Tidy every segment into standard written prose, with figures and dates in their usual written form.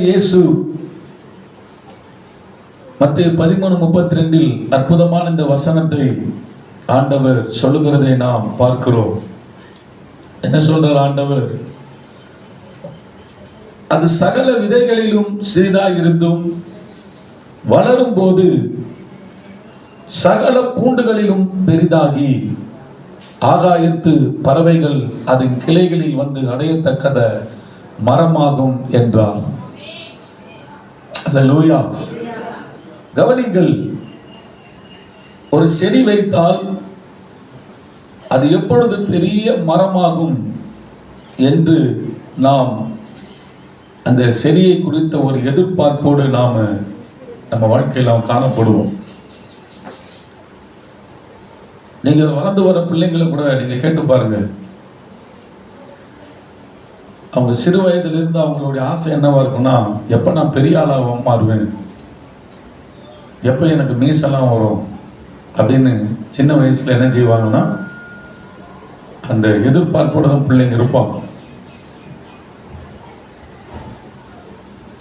இயேசு மத்தேயு 13:32 அற்புதமான இந்த வசனத்தை ஆண்டவர் சொல்லுகிறதை நாம் பார்க்கிறோம். என்ன சொல்றார் ஆண்டவர்? அது சகல விதைகளிலும் சிறிதாய் இருந்தும் வளரும் போது சகல பூண்டுகளிலும் பெரிதாகி ஆகாயத்து பறவைகள் அதன் கிளைகளில் வந்து அடையத்தக்கத மரமாகும் என்றார். அல்லேலூயா. கவனிங்கள், ஒரு செடி வைத்தால் அது எப்பொழுது பெரிய மரமாகும் என்று நாம் அந்த செடியை குறித்த ஒரு எதிர்பார்ப்போடு நம்ம வாழ்க்கையில் நாம் காணப்படுவோம். நீங்க வளர்ந்து வர பிள்ளைங்களை கூட நீங்க கேட்டு பாருங்க. அவங்க சிறு வயதிலிருந்து அவங்களுடைய ஆசை என்னவா இருக்குன்னா, எப்ப நான் பெரிய ஆளாக மாறுவேன், எப்ப எனக்கு மீசெல்லாம் வரும் அப்படின்னு சின்ன வயசுல என்ன செய்வாங்கன்னா அந்த எதிர்பார்ப்போட பிள்ளைங்க இருப்பாங்க.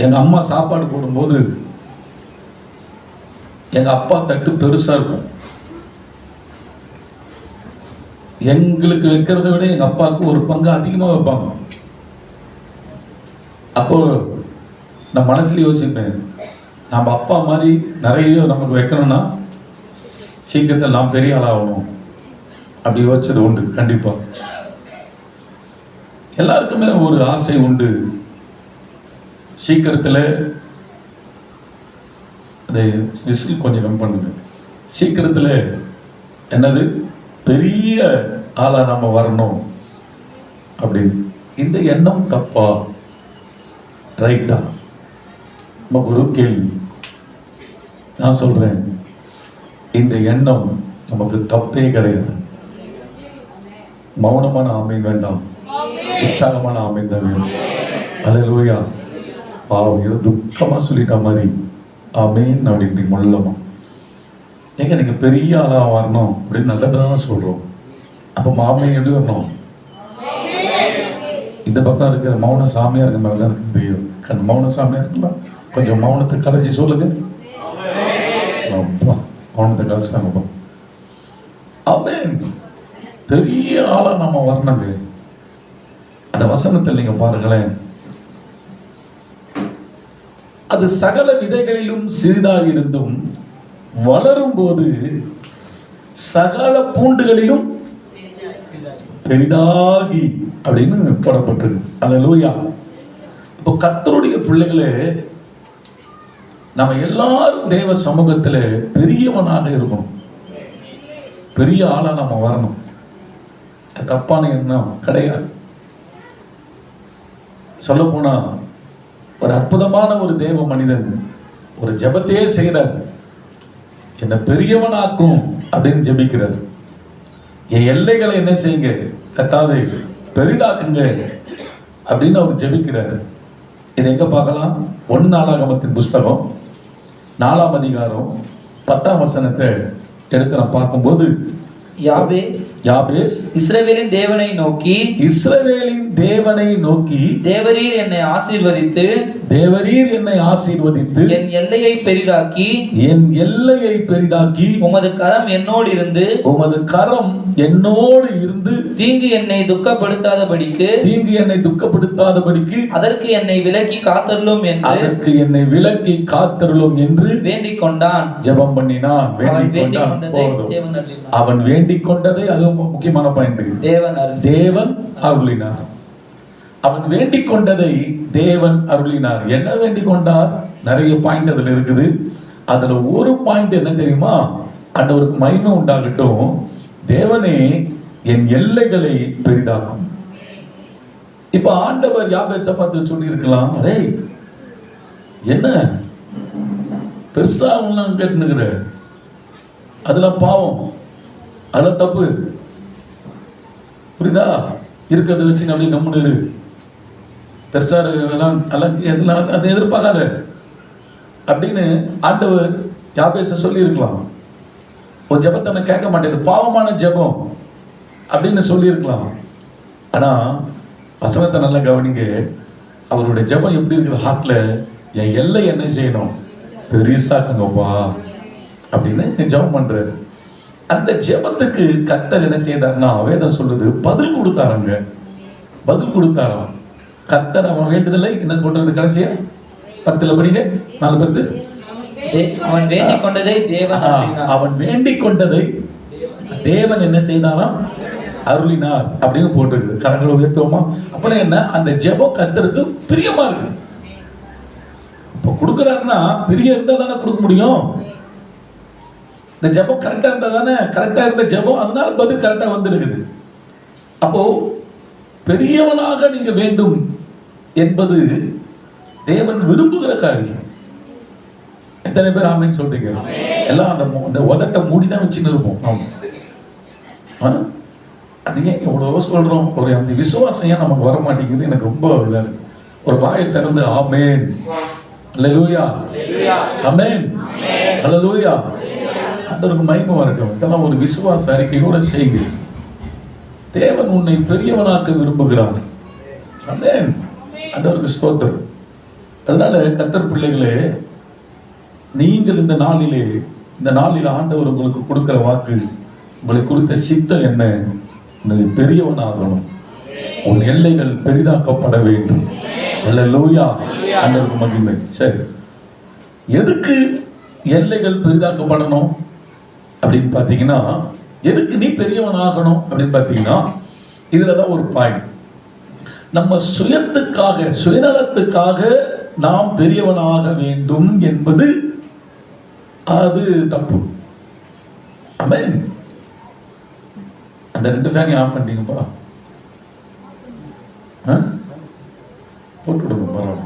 எங்க அம்மா சாப்பாடு போடும்போது எங்க அப்பா தட்டு பெருசா இருக்கும். எங்களுக்கு வைக்கிறத விட எங்க அப்பாவுக்கு ஒரு பங்கு அதிகமா வைப்பாங்க. அப்போ நான் மனசுல யோசிப்பேன், நம்ம அப்பா மாதிரி நிறைய நமக்கு வைக்கணும்னா சீக்கிரத்தில் நாம் பெரிய ஆளாகணும் அப்படி யோசிச்சது உண்டு. கண்டிப்பா எல்லாருக்குமே ஒரு ஆசை உண்டு. சீக்கிரத்தில் அதை விசில் கொஞ்சம் கம் பண்ணுங்க. சீக்கிரத்தில் என்னது பெரிய ஆளா நம்ம வரணும் அப்படின்னு. இந்த எண்ணம் தப்பா ரைட்டா? நமக்கு ஒரு கேள்வி. நான் சொல்றேன், இந்த எண்ணம் நமக்கு தப்பே கிடையாது. மௌனமான ஆமீன் வேண்டாம், உற்சாகமான ஆமீன் தான் வேணும். அல்லேலூயா. பாவம், ஏதோ துக்கமா சொல்லிட்ட மாதிரி ஆமீன் அப்படின்னு முள்ளமா. எங்க நீங்க பெரிய ஆளா வரணும் அப்படின்னு நல்லதான் சொல்றோம். அப்ப மாமீன் எப்படி வரணும்? இந்த பக்கம் இருக்கிற மௌன சாமியா இருக்க மாதிரி தான் இருக்கு. தெரியும் மௌன சாமியா இருக்கலாம். கொஞ்சம் மௌனத்தை கலைச்சி சொல்லுங்க. மௌனத்தை கலைச்சாங்க. ஆமென். பெரிய ஆளா நம்ம வரணுங்க. அந்த வசனத்தில் நீங்க பாருங்களேன், அது சகல விதைகளிலும் சிறிதாக இருந்தும் வளரும் போது சகல பூண்டுகளிலும் பெரிதாகி அப்படின்னு போடப்பட்டிருக்கு. அல்லேலூயா. இப்போ கர்த்தருடைய பிள்ளைகளே, நம்ம எல்லாரும் தேவ சமூகத்துல பெரியவனாக இருக்கணும், பெரிய ஆளா நம்ம வரணும். தப்பான எண்ணம் கிடையாது. சொல்ல போனா ஒரு அற்புதமான ஒரு தேவ மனிதன் ஒரு ஜெபத்தையே செய்கிறார். என்ன பெரியவனாக்கும் அப்படின்னு ஜெபிக்கிறார். என் எல்லைகளை என்ன செய்யுங்க கர்த்தாவே, பெரிதாக்குங்க அப்படின்னு அவர் ஜெபிக்கிறார். இதை எங்க பார்க்கலாம்? 1 நாளாகமத்தின் புஸ்தகம் 4ஆம் அதிகாரம் 10ஆம் வசனத்தை எடுத்து நான் பார்க்கும்போது, யாபேஸ் இஸ்ரவேலின் தேவனை நோக்கி தேவரீர் என்னை ஆசீர்வதித்து என் எல்லையை பெரிதாக்கி உமது கரம் என்னோடு இருந்து தீங்கு என்னை துக்கப்படுத்தாதபடிக்கு அதற்கு என்னை விலக்கி காத்தருளும் என்று வேண்டிக் கொண்டான். ஜெபம் பண்ணினான். அவன் வேண்டிக் கொண்டதை, அது முக்கியமான பாயிண்ட், தேவன் அருளினார். அவன் வேண்டிக் கொண்டதை தேவன் அருளினார். என்ன வேண்டிக் கொண்டார்? நிறைய பாயிண்ட் அதுல இருக்குது. அதுல ஒரு பாயிண்ட் என்ன தெரியுமா? ஆண்டவருக்கு மகிமை உண்டாகட்டும், தேவனே என் எல்லைகளை பெரிதாக்கும். இப்ப ஆண்டவர் யாபேசை பார்த்து சொல்லி இருக்கலாம், அதே என்ன பெருசா கேட்டுனுக்குற, அதெல்லாம் பாவம், அதெல்லாம் தப்பு, புரியுதா? இருக்கிறத வச்சு அப்படியே கம்முன்னு பெருசா எல்லாம் அதை எதிர்பார்க்காத அப்படின்னு ஆண்டவர் யாபேச சொல்லி இருக்கலாம். ஒரு ஜெபத்தை நான் கேட்க மாட்டேன், பாவமான ஜெபம் அப்படின்னு சொல்லி இருக்கலாம். ஆனா வசனத்தை நல்லா கவனிங்க. அவருடைய ஜெபம் எப்படி இருக்குது ஹார்ட்ல, என் எல்லை என்ன செய்யணும், பெருசாக்குங்கப்பா அப்படின்னு ஜெபம் பண்றாரு. அந்த ஜெபத்துக்கு கர்த்தர் என்ன செய்தார்னா, வேதம் சொல்லுது பதில் கொடுத்தாராங்க. பதில் கொடுத்தாராம். கர்த்தர் அவன் வேண்டுதலை என்ன பண்றது, கடைசியா 10 படிங்க, 4:10. அவன் வேண்டிக் கொண்டதை தேவன் அருளினார். அவன் வேண்டிக் கொண்டதை தேவன் என்ன செய்தாராம், அருளினார் அப்படின்னு போட்டிருக்கு. கரங்களை உயர்த்துவோமா? அப்படின்னா என்ன, அந்த ஜெபம் கர்த்தருக்கு பிரியமா இருக்கு. இப்ப கொடுக்கிறாருன்னா பிரியம் இருந்தா தானே கொடுக்க முடியும். இந்த ஜெபம் கரெக்டா இருந்தா தானே, கரெக்டா இருந்த ஜெபம், அதனால பதில் கரெக்டா வந்திருக்குது. அப்போ பெரியவனாக நீங்க வேண்டும் என்பது தேவன் விரும்புகிற காரியம். எத்தனை பேர் ஆமென் சொல்றீங்க? எல்லாம் அந்த உதட்ட மூடிதான் வச்சுன்னு இருப்போம். ஆமா, அது ஏன் எவ்வளவோ சொல்றோம், ஒரு அந்த விசுவாசம் ஏன் நமக்கு வர மாட்டேங்குது? எனக்கு ரொம்ப ஒரு வாயை திறந்து ஆமென் அல்லேலூயா ஆமென் அல்லேலூயா அதற்கு மகிமை வரட்டும். இதெல்லாம் ஒரு விசுவாச அறிக்கையோட செய்யுங்க. தேவன் உன்னை பெரியவனாக்க விரும்புகிறார். ஆமென், ஆண்டவருக்கு ஸ்தோத்திரம். அதனால கர்த்தர் பிள்ளைகளே, நீங்கள் இந்த நாளில் ஆண்டவர் உங்களுக்கு கொடுக்கிற வாக்கு, உங்களை குறித்த சித்தம் என்ன, நீ பெரியவனாகணும், உன் எல்லைகள் பெரிதாக்கப்பட வேண்டும். அல்லேலூயா, ஆண்டவருக்கு மகிமை. சரி, எதுக்கு எல்லைகள் பெரிதாக்கப்படணும் அப்படின்னு பார்த்தீங்கன்னா, எதுக்கு நீ பெரியவன் ஆகணும் அப்படின்னு பார்த்தீங்கன்னா, இதுலதான் ஒரு பாயிண்ட். நம்ம சுயத்துக்காக, சுயநலத்துக்காக நாம் பெரியவனாக வேண்டும் என்பது அது தப்பு. ஆமென். அந்த 2 ஃபேனையும் ஆஃப் பண்ணிட்டீங்கப்பா, போட்டு விடுங்க, பரவாயில்ல.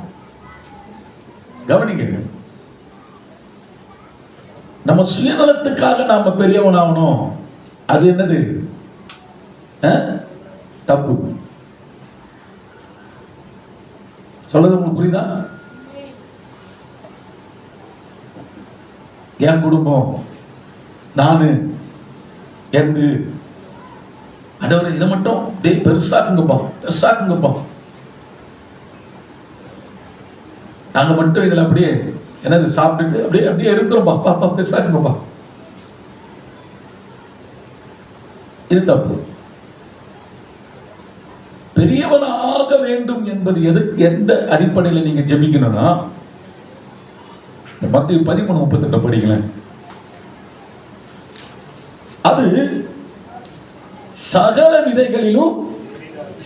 கவனிங்க, நம்ம சுயநலத்துக்காக நாம பெரியவனாகணும், அது என்னது, தப்பு. சொல்றது உங்களுக்கு புரியுதா? என் குடும்பம், நானு, எந்து ஆண்டவரே இதை மட்டும் பெருசாக்குங்கப்பா, பெருசாக்குங்கப்பா, நாங்க மட்டும் இதுல அப்படியே என்னது சாப்பிட்டுட்டு அப்படியே அப்படியே இருக்கிறோம், பாப்பா பெருசாக்குங்கப்பா. இது தப்பு. பெரியவனாக வேண்டும் என்பது எந்த அடிப்படையில் நீங்க ஜெபிக்கணும்னா, மத்தேயு 13:38 படிக்கலாம். அது சகல விதைகளிலும்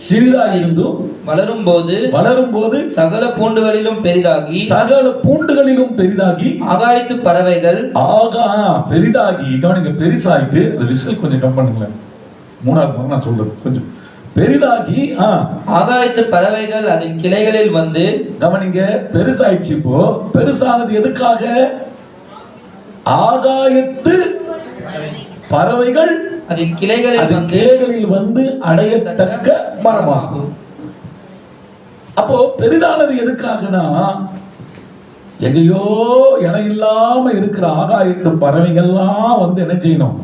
சிறிதாயிருந்தும் வளரும் போது சகல பூண்டுகளிலும் பெரிதாகி ஆகாயத்து பறவைகள் பெரிதாகி, கவனிங்க, பெருசாயிட்டு, அது விசில் கொஞ்சம் கம் பண்ணுங்களேன், 3வது நான் சொல்றது கொஞ்சம் பெரிதாகி ஆகாயத்து பறவைகள் அதன் கிளைகளில் வந்து, கவனிங்க, பெருசாயிடுச்சு. இப்போ பெருசானது எதுக்காக? ஆகாயத்து பறவைகள் அதன் கிளைகளில் வந்து அடையத்தக்க மரமாகும். அப்போ பெரிதானது எதுக்காகனா, எங்கேயோ இடம் இல்லாம இருக்கிற ஆகாயத்து பறவைகள்லாம் வந்து என்ன செய்யணும்,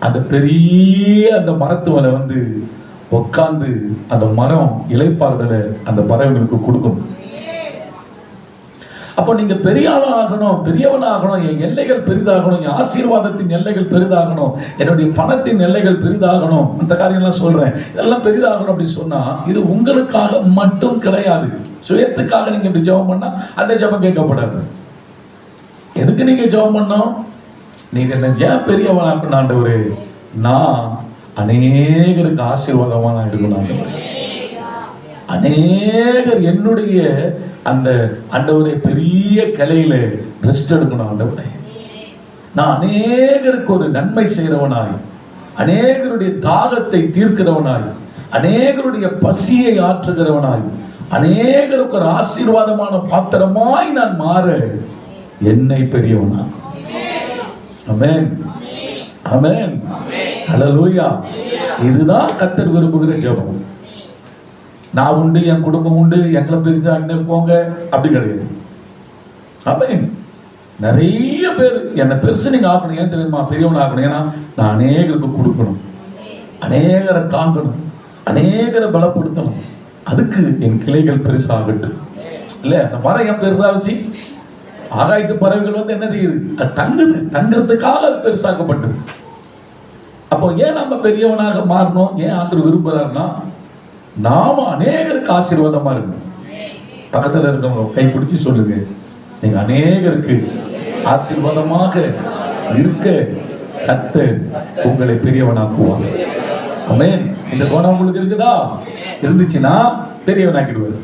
அந்த பெரிய அந்த மரத்து மேல வந்து உட்கார்ந்து அந்த மரம் இலைப்பாறுதலை அந்த பறவைகளுக்கு கொடுக்கணும். அப்போ நீங்க பெரிய ஆளாகணும், பெரியவனாகணும், என் எல்லைகள் பெரிதாகணும், என் ஆசீர்வாதத்தின் எல்லைகள் பெரிதாகணும், என்னுடைய பணத்தின் எல்லைகள் பெரிதாகணும், அந்த காரியம்லாம் சொல்றேன், இதெல்லாம் பெரிதாகணும் அப்படி சொன்னா, இது உங்களுக்காக மட்டும் கிடையாது. சுயத்துக்காக நீங்க இப்படி ஜெபம் பண்ணா அந்த ஜெபம் கேட்கப்படாது. எதுக்கு நீங்க ஜெபம் பண்ணோம்? நீங்க என்ன ஏன் பெரியவனாக்கணும் ஆண்டவரே, நான் அநேகருக்கு ஆசீர்வாதமா நான் இருக்கணும் ஆண்டவரே, அநேகர் என்னுடைய அந்த ஆண்டவரே பெரிய கிளையில ரெஸ்ட் எடுக்கணும் ஆண்டவரே, நான் அநேகருக்கு ஒரு நன்மை செய்கிறவனாய், அநேகருடைய தாகத்தை தீர்க்கிறவனாய், அநேகருடைய பசியை ஆற்றுகிறவனாய், அநேகருக்கு ஒரு ஆசீர்வாதமான பாத்திரமாய் நான் மாற என்னை பெரியவனா. ஆமென் ஆமென் ஹல்லேலூயா. இதுதான் கர்த்தர் விரும்புகிற ஜெபம். நான் உண்டு, என் குடும்பம் உண்டு, எங்களை பிரிஞ்சா அண்ணே போங்க அப்படி கிடையாது. ஆமென். நிறைய பேர் என்னை பெருசு நீங்க ஆகணும், ஏன் தெரியுமா, பெரியவன் ஆகணும், ஏன்னா நான் அநேகருக்கு கொடுக்கணும், அநேகரை தாங்கணும், அநேகரை பலப்படுத்தணும், அதுக்கு என் கிளைகள் பெருசாகட்டும். இல்ல, அந்த மரம் ஏன் பெருசாச்சு? ஆகாயத்து பறவைகள் வந்து என்ன செய்யுது? அது தங்குது, தங்குறதுக்காக அது பெருசாக்கப்பட்டது. அப்போ ஏன் நம்ம பெரியவனாக மாறணும்? ஏன் ஆண்டவர் விரும்புறாருன்னா, நாம அநேகருக்கு ஆசீர்வாதமா இருக்கணும். பக்கத்துல இருக்கவங்க கை பிடிச்சு சொல்லுங்க, நீங்க அநேகருக்கு ஆசீர்வாதமாக இருக்க கர்த்தர் உங்களை பெரியவனாக்குவார். ஆமென். இந்த குணம் உங்களுக்கு இருக்குதா? இருந்துச்சுன்னா பெரியவனாக்கிடுவார்.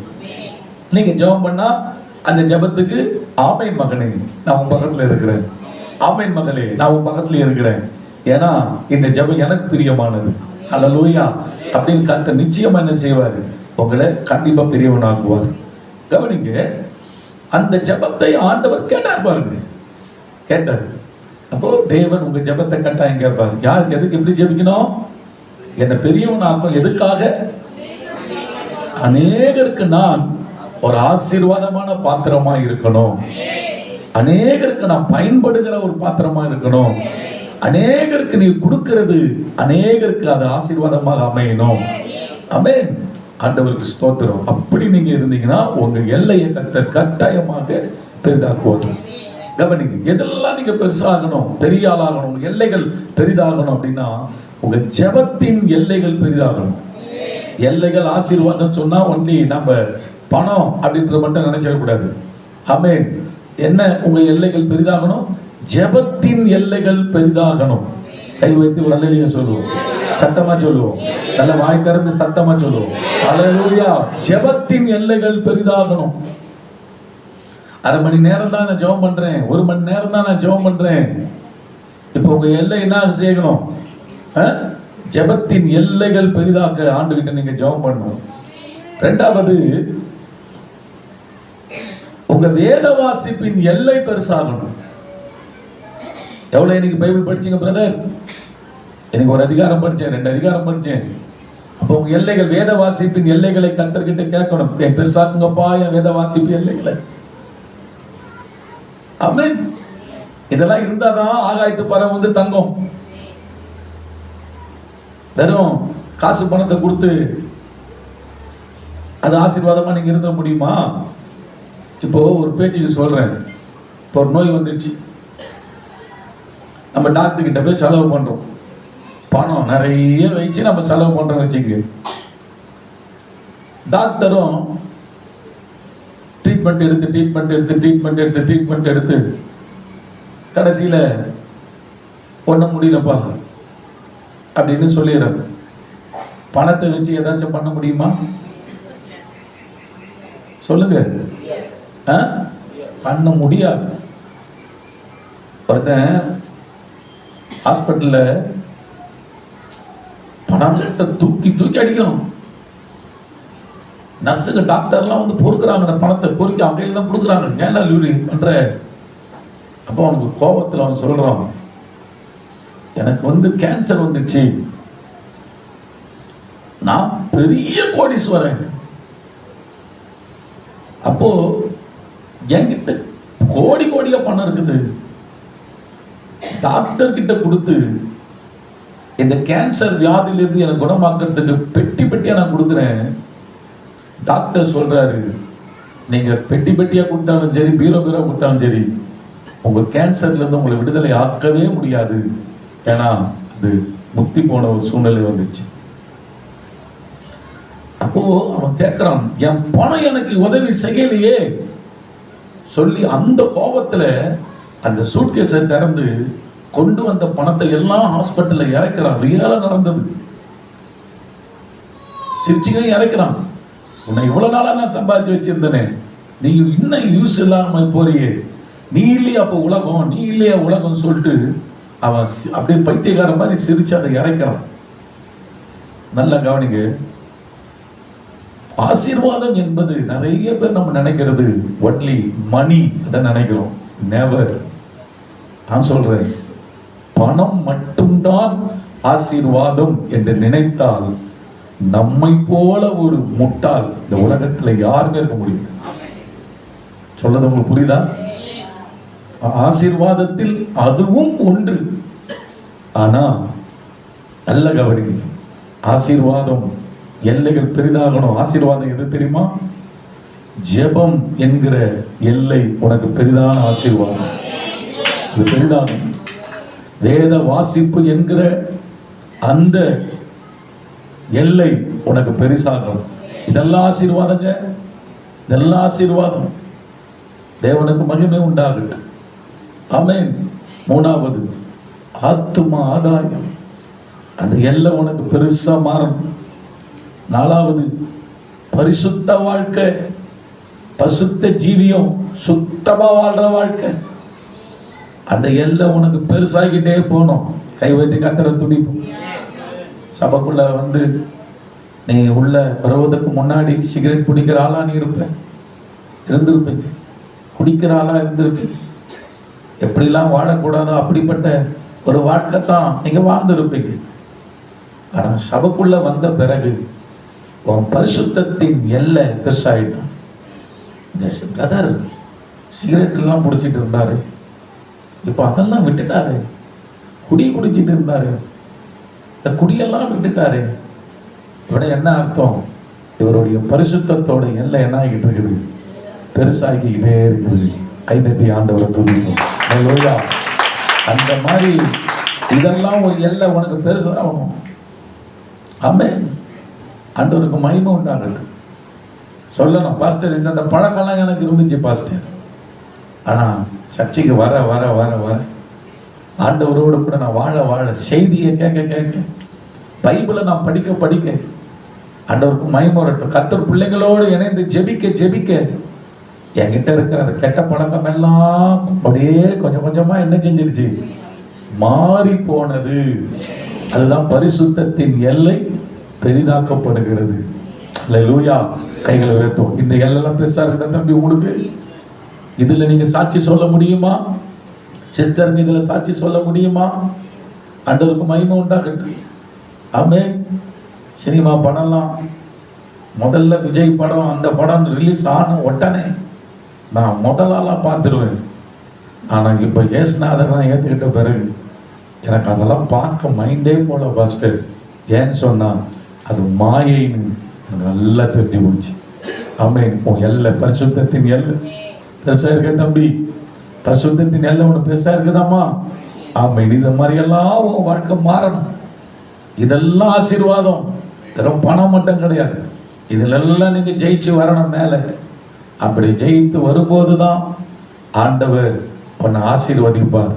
நீங்க ஜெபம் பண்ணா அந்த ஜெபத்துக்கு ஆமென் மகனே நான் உன் பக்கத்துல இருக்கிறேன், ஆமென் மகளே நான் உன் பக்கத்துல இருக்கிறேன், ஏன்னா இந்த ஜெபம் எனக்கு பிரியமானது, ஹல்லேலூயா அப்படின்னு கர்த்தர் நிச்சயமா என்ன செய்வார்? உங்களை கண்டிப்பா பெரியவனாக்குவார். கவனிங்க, அந்த ஜெபத்தை ஆண்டவர் கேட்டார் பாருங்க, கேட்டார். அப்போ தேவன் உங்க ஜெபத்தை கட்டாயம் கேட்பார். யாருக்கு, எதுக்கு, எப்படி ஜெபிக்கணும்? என்ன பெரியவனாக்கும். எதுக்காக? அநேகருக்கு நான் ஒரு ஆசீர்வாதமான பாத்திரமா இருக்கணும், அநேகருக்கு நான் பயன்படுகிற ஒரு பாத்திரமா இருக்கணும், அநேகருக்கு நீ கொடுக்கிறது அநேகருக்கு அது ஆசீர்வாதமாக அமையணும். ஆமென். ஆண்டவருக்கு ஸ்தோத்திரம். அப்படி நீங்க இருந்தீங்கன்னா உங்க எல்லையை கர்த்தர் கட்டாயமாக பெரிதாக்குவார். கவனிங்க, எதெல்லாம் நீங்க பெருசாகணும், பெரிய ஆளாகணும், உங்க எல்லைகள் பெரிதாகணும் அப்படின்னா உங்க ஜெபத்தின் எல்லைகள் பெரிதாகணும். எல்லைகள் ஆசீர்வாதம் சொன்னா ஒன்லி நம்ம பணம் அப்படின்ற மட்டும் நினைச்சிடக்கூடாது. ஆமென். என்ன உங்க எல்லைகள் பெரிதாகணும்? ஜெபத்தின் எல்லைகள் பெரிதாகணும். கை வைத்து ஒரு அல்லேலூயா சொல்லுவோம், சத்தமா சொல்லுவோம், நல்ல வாய் திறந்து சத்தமா சொல்லுவோம், அல்லேலூயா. ஜெபத்தின் எல்லைகள் பெரிதாகணும். அரை மணி நேரம் தான் நான் ஜெபம் பண்றேன், ஒரு மணி நேரம் தான் நான் ஜெபம் பண்றேன். இப்போ உங்க எல்லை என்ன செய்யணும்? ஜெபத்தின் எல்லைகள் பெரிதாக்க ஆண்டுகிட்ட நீங்க ஜெபம் பண்ணணும். இரண்டாவது, உங்க வேத வாசிப்பின் எல்லை பெருசாகணும். எவ்வளவு இன்னைக்கு பைபிள் படிச்சீங்க பிரதர்? எனக்கு ஒரு அதிகாரம் படிச்சேன், 2 அதிகாரம் படிச்சேன். அப்போ உங்க எல்லைகள், வேத வாசிப்பின் எல்லைகளை கர்த்தர்கிட்ட கேட்கணும். பெருசாக்குங்கப்பா என் வேத வாசிப்பு எல்லைகளை. ஆமென். இதெல்லாம் இருந்தாதான் ஆகாயத்து பறவை வந்து தங்கும். வெறும் காசு பணத்தை கொடுத்து அது ஆசீர்வாதமா நீங்க இருந்த முடியுமா? இப்போ ஒரு பேச்சுக்கு சொல்றேன், இப்போ ஒரு நோய் வந்துடுச்சு, நம்ம டாக்டர் கிட்ட போய் செலவு பண்றோம், பணம் நிறைய வச்சு நம்ம செலவு பண்றோம் வச்சுங்க. டாக்டரும் ட்ரீட்மெண்ட் எடுத்து கடைசியில ஒன்றும் முடியலப்பா அப்படின்னு சொல்லிடுறாரு. பணத்தை வச்சு ஏதாச்சும் பண்ண முடியுமா? சொல்லுங்க. பண்ண முடியாது. ஒருத்தன் ஹாஸ்பிட்டல்ல பணத்தை தூக்கி அடிக்கணும். நர்ஸுங்க டாக்டர்லாம் வந்து பொறுக்கிறாங்க, அந்த பணத்தை பொறுக்கி அவங்க கையில் தான் கொடுக்குறாங்க. ஏன்னா லூரி பண்ற? அப்போ அவனுக்கு கோபத்தில் அவன் சொல்றான், எனக்கு வந்து கேன்சர் வந்துச்சு, நான் பெரிய கோடீஸ்வரன், அப்போ என்கிட்ட கோடி கோடியா பணம் இருக்குது, டாக்டர் கிட்ட கொடுத்து இந்த கேன்சர் வியாதியிலிருந்து எனக்கு குணமாக்குறதுக்கு பெட்டி பெட்டியா நான் கொடுக்குறேன். டாக்டர் சொல்றாரு, நீங்க பெட்டி பெட்டியா கொடுத்தாலும் சரி, பீரோ கொடுத்தாலும் சரி, உங்க கேன்சர்ல இருந்து உங்களை விடுதலை ஆக்கவே முடியாது, ஏன்னா அது முக்தி போன ஒரு சூழ்நிலை வந்துச்சு. அப்போ அவன் கேட்கிறான், என் பணம் எனக்கு உதவி செய்யலையே சொல்லி அந்த கோபத்துல அந்த சூட்கேஸை திறந்து கொண்டு வந்த பணத்தை எல்லாம் ஹாஸ்பிட்டல்ல இறக்கிறான். ரியலா நடந்தது. சிரிச்சுக்கே இறக்கிறான். உன்னை இவ்வளவு நாளா நான் சம்பாதிச்சு வச்சிருந்தேனே, நீ இன்னும் யூஸ் இல்லாம போறியே, நீ இல்லையா அப்போ உலகம், நீ இல்லையா உலகம் சொல்லிட்டு அவன் அப்படியே பைத்தியக்கார மாதிரி சிரிச்சு அதை இறக்கிறான். நல்லா கவனிங்க. ஆசீர்வாதம் என்பது நிறைய பேர் நம்ம நினைக்கிறது ஒன்லி மணி அதான் நினைக்கிறோம். நெவர். நான் சொல்றேன், பணம் மட்டும்தான் ஆசீர்வாதம் என்று நினைத்தால் நம்மை போல ஒரு முட்டாள் இந்த உலகத்துல யாருமே இருக்க முடியும். சொல்றது உங்களுக்கு புரியுதா? ஆசீர்வாதத்தில் அதுவும் ஒன்று. ஆனா நல்ல கவனிங்க, ஆசீர்வாதம் எல்லைகள் பெரிதாகணும். ஆசீர்வாதம் எது தெரியுமா? ஜெபம் என்கிற எல்லை உனக்கு பெரிதான ஆசீர்வாதம். அது பெரிதாகும். வேத வாசிப்பு என்கிற அந்த எல்லை உனக்கு பெரிசாகும். இதெல்லாம் ஆசீர்வாதங்க, இதெல்லாம் ஆசீர்வாதம். தேவனுக்கு மகிமை உண்டாகட்டும். ஆமென். மூணாவது, ஆத்தும ஆதாயம். அந்த எல்லை உனக்கு பெருசா மாறணும். நாலாவது, பரிசுத்த வாழ்க்கை, பசுத்த ஜீவியம், சுத்தமா வாழ்ற வாழ்க்கை. அந்த எல்லை உனக்கு பெருசாகிட்டே போகணும். கை வைத்து கர்த்தரை துதிப்போம். சபைக்குள்ள வந்து நீ உள்ள வருவதற்கு முன்னாடி சிகரெட் பிடிக்கிற ஆளா நீ இருந்திருப்பீங்க, குடிக்கிற ஆளா இருந்திருப்பீங்க. எப்படிலாம் வாழக்கூடாதோ அப்படிப்பட்ட ஒரு வாழ்க்கை தான் நீங்க வாழ்ந்துருப்பீங்க. ஆனா சபைக்குள்ள வந்த பிறகு உன் பரிசுத்தத்தின் எல்லை பெருசாயிடும். இந்த பிரதர் சிகரெட் எல்லாம் பிடிச்சிட்டு இருந்தாரு, இப்போ அதெல்லாம் விட்டுட்டாரு. குடிச்சிட்டு இருந்தாரு, இந்த குடியெல்லாம் விட்டுட்டாரு. இதோட என்ன அர்த்தம்? இவருடைய பரிசுத்தத்தோட எல்லை என்ன ஆகிட்டு இருக்குது? பெருசாகிக்கிட்டே இருக்குது. கைதட்டி ஆண்டவரை துதிக்கும். ஹல்லேலூயா. அந்த மாதிரி இதெல்லாம் ஒரு எல்லை உனக்கு பெருசாகும். ஆமென். ஆண்டவருக்கு மகிமை உண்டாகட்டும். சொல்லணும், பாஸ்டர் இந்த பழக்கம்லாம் எனக்கு இருந்துச்சு பாஸ்டர், ஆனா சர்ச்சைக்கு வர வர வர வர ஆண்டவரோடு கூட நான் வாழ செய்தியை கேட்க பைபிளை நான் படிக்க ஆண்டவருக்கு மகிமை வரட்டும். கர்த்தர் பிள்ளைகளோடு இணைந்து ஜெபிக்க என்கிட்ட இருக்கிற அந்த கெட்ட பழக்கம் எல்லாம் அப்படியே கொஞ்சம் கொஞ்சமா என்ன செஞ்சிருச்சு? மாறி போனது. அதுதான் பரிசுத்தத்தின் எல்லை பெரிதாக்கப்படுகிறது. ஹல்லேலூயா. கைகளை உயர்த்தும். இந்த எல்லாம் பெருசா இருக்கிற தம்பி, உங்களுக்கு இதுல நீங்க சாட்சி சொல்ல முடியுமா? சிஸ்டருங்க இதுல சாட்சி சொல்ல முடியுமா? ஆண்டவருக்கு மகிமை உண்டாகட்டும். ஆமென். சினிமா படம்லாம் முதல்ல விஜய் படம், அந்த படம் ரிலீஸ் ஆன உடனே நான் முதலாலாம் பார்த்துருவேன். ஆனால் இப்போ ஏசுநாதர் ஏற்றுக்கிட்ட பிறகு எனக்கு அதெல்லாம் பார்க்க மைண்டே போல பாஸ்டர். ஏன்னு சொன்னால் அது மாயைன்னு எனக்கு நல்லா தெரிஞ்சு போச்சு. ஆமென். உன் எல்லை, பரிசுத்தத்தின் எல்லை பெருசா இருக்க தம்பி. பரிசுத்தத்தின் எல்லை ஒன்று பெருசா இருக்குதாம்மா. ஆமென். இந்த மாதிரியெல்லாம் உன் வாழ்க்கை மாறணும். இதெல்லாம் ஆசீர்வாதம். வெறும் பணம் மட்டும் கிடையாது. இதிலெல்லாம் நீங்க ஜெயிச்சு வரணும் மேல. அப்படி ஜெயித்து வரும்போது தான் ஆண்டவர் உன்னை ஆசீர்வதிப்பார்.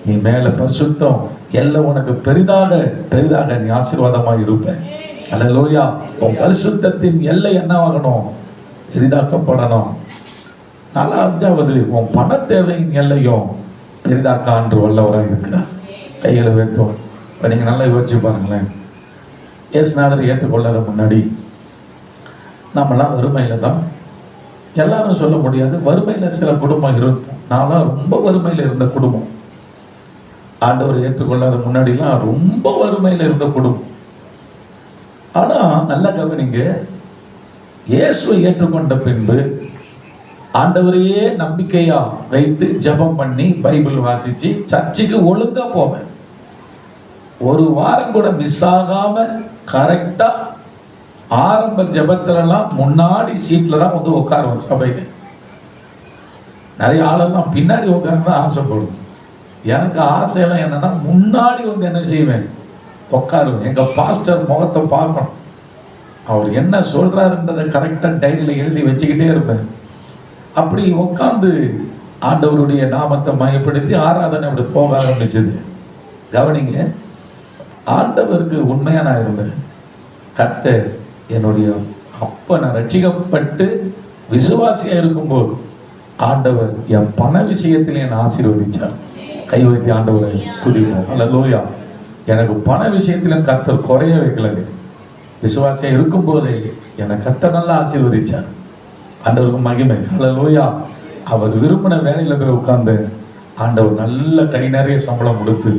நீ மேல பரிசுத்தம் எல்லாம் உனக்கு பெரிதாக நீ ஆசீர்வாதமாக இருப்ப. அல்லேலூயா. உன் பரிசுத்தத்தின் எல்லை என்ன ஆகணும்? பெரிதாக்கப்படணும். நாலாவது, உன் பண தேவையின் எல்லையும் பெரிதாக்க ஆண்டு வல்லவராக இருக்கிறார். கைகளை வைத்தோம். இப்போ நீங்கள் நல்லா யோசிச்சு பாருங்களேன். இயேசுநாதரை ஏற்றுக்கொள்ளாத முன்னாடி நம்மளாம் வறுமையில் தான். எல்லாரும் சொல்ல முடியாது, வறுமையில் சில குடும்பம் இருக்கும். நான்லாம் ரொம்ப வறுமையில் இருந்த குடும்பம். ஆண்டவரை ஏற்றுக்கொள்ளாத முன்னாடிலாம் ரொம்ப வறுமையில் இருந்த குடும்பம். ஆனால் நல்லா கவனிங்க, இயேசுவை ஏற்றுக்கொண்ட பின்பு ஆண்டவரையே நம்பிக்கையா வைத்து ஜெபம் பண்ணி பைபிள் வாசிச்சு சர்ச்சுக்கு ஒழுங்கா போவேன். ஒரு வாரம் கூட மிஸ் ஆகாம கரெக்டா ஆரம்ப ஜெபத்திலலாம் முன்னாடி சீட்ல தான் வந்து உட்காருவேன். சபையில நிறைய ஆளெல்லாம் பின்னாடி உட்கார்ந்து ஆசைப்படும். எனக்கு ஆசையெல்லாம் என்னன்னா முன்னாடி வந்து என்ன செய்வேன்? உட்காருவேன். எங்க பாஸ்டர் முகத்தை பார்க்கணும், அவர் என்ன சொல்றாருன்றதை கரெக்டா டைரியில எழுதி வச்சுக்கிட்டே இருப்பேன். அப்படி உட்காந்து ஆண்டவருடைய நாமத்தை மையப்படுத்தி ஆராதனை அப்படி போக ஆரம்பிச்சது. கவனிங்க, ஆண்டவருக்கு உண்மையா நான் இருந்தேன். கர்த்தர் என்னுடைய அப்ப நான் ரட்சிக்கப்பட்டு விசுவாசியா இருக்கும்போது ஆண்டவர் என் பண விஷயத்தில் என்னை ஆசீர்வதிச்சார். கை வைத்து ஆண்டவரை துதிப்போம். அல்லேலூயா. எனக்கு பண விஷயத்திலும் கர்த்தர் குறைய வைக்கலங்க. விசுவாசியா இருக்கும் போதே என்னை கர்த்தர் நல்லா ஆசீர்வதிச்சார். ஆண்டவருக்கு மகிமை. அல்லேலூயா. அவர் விரும்பின வேலையில போய் உட்கார்ந்து ஆண்டவர் நல்ல கை நிறைய சம்பளம் கொடுத்து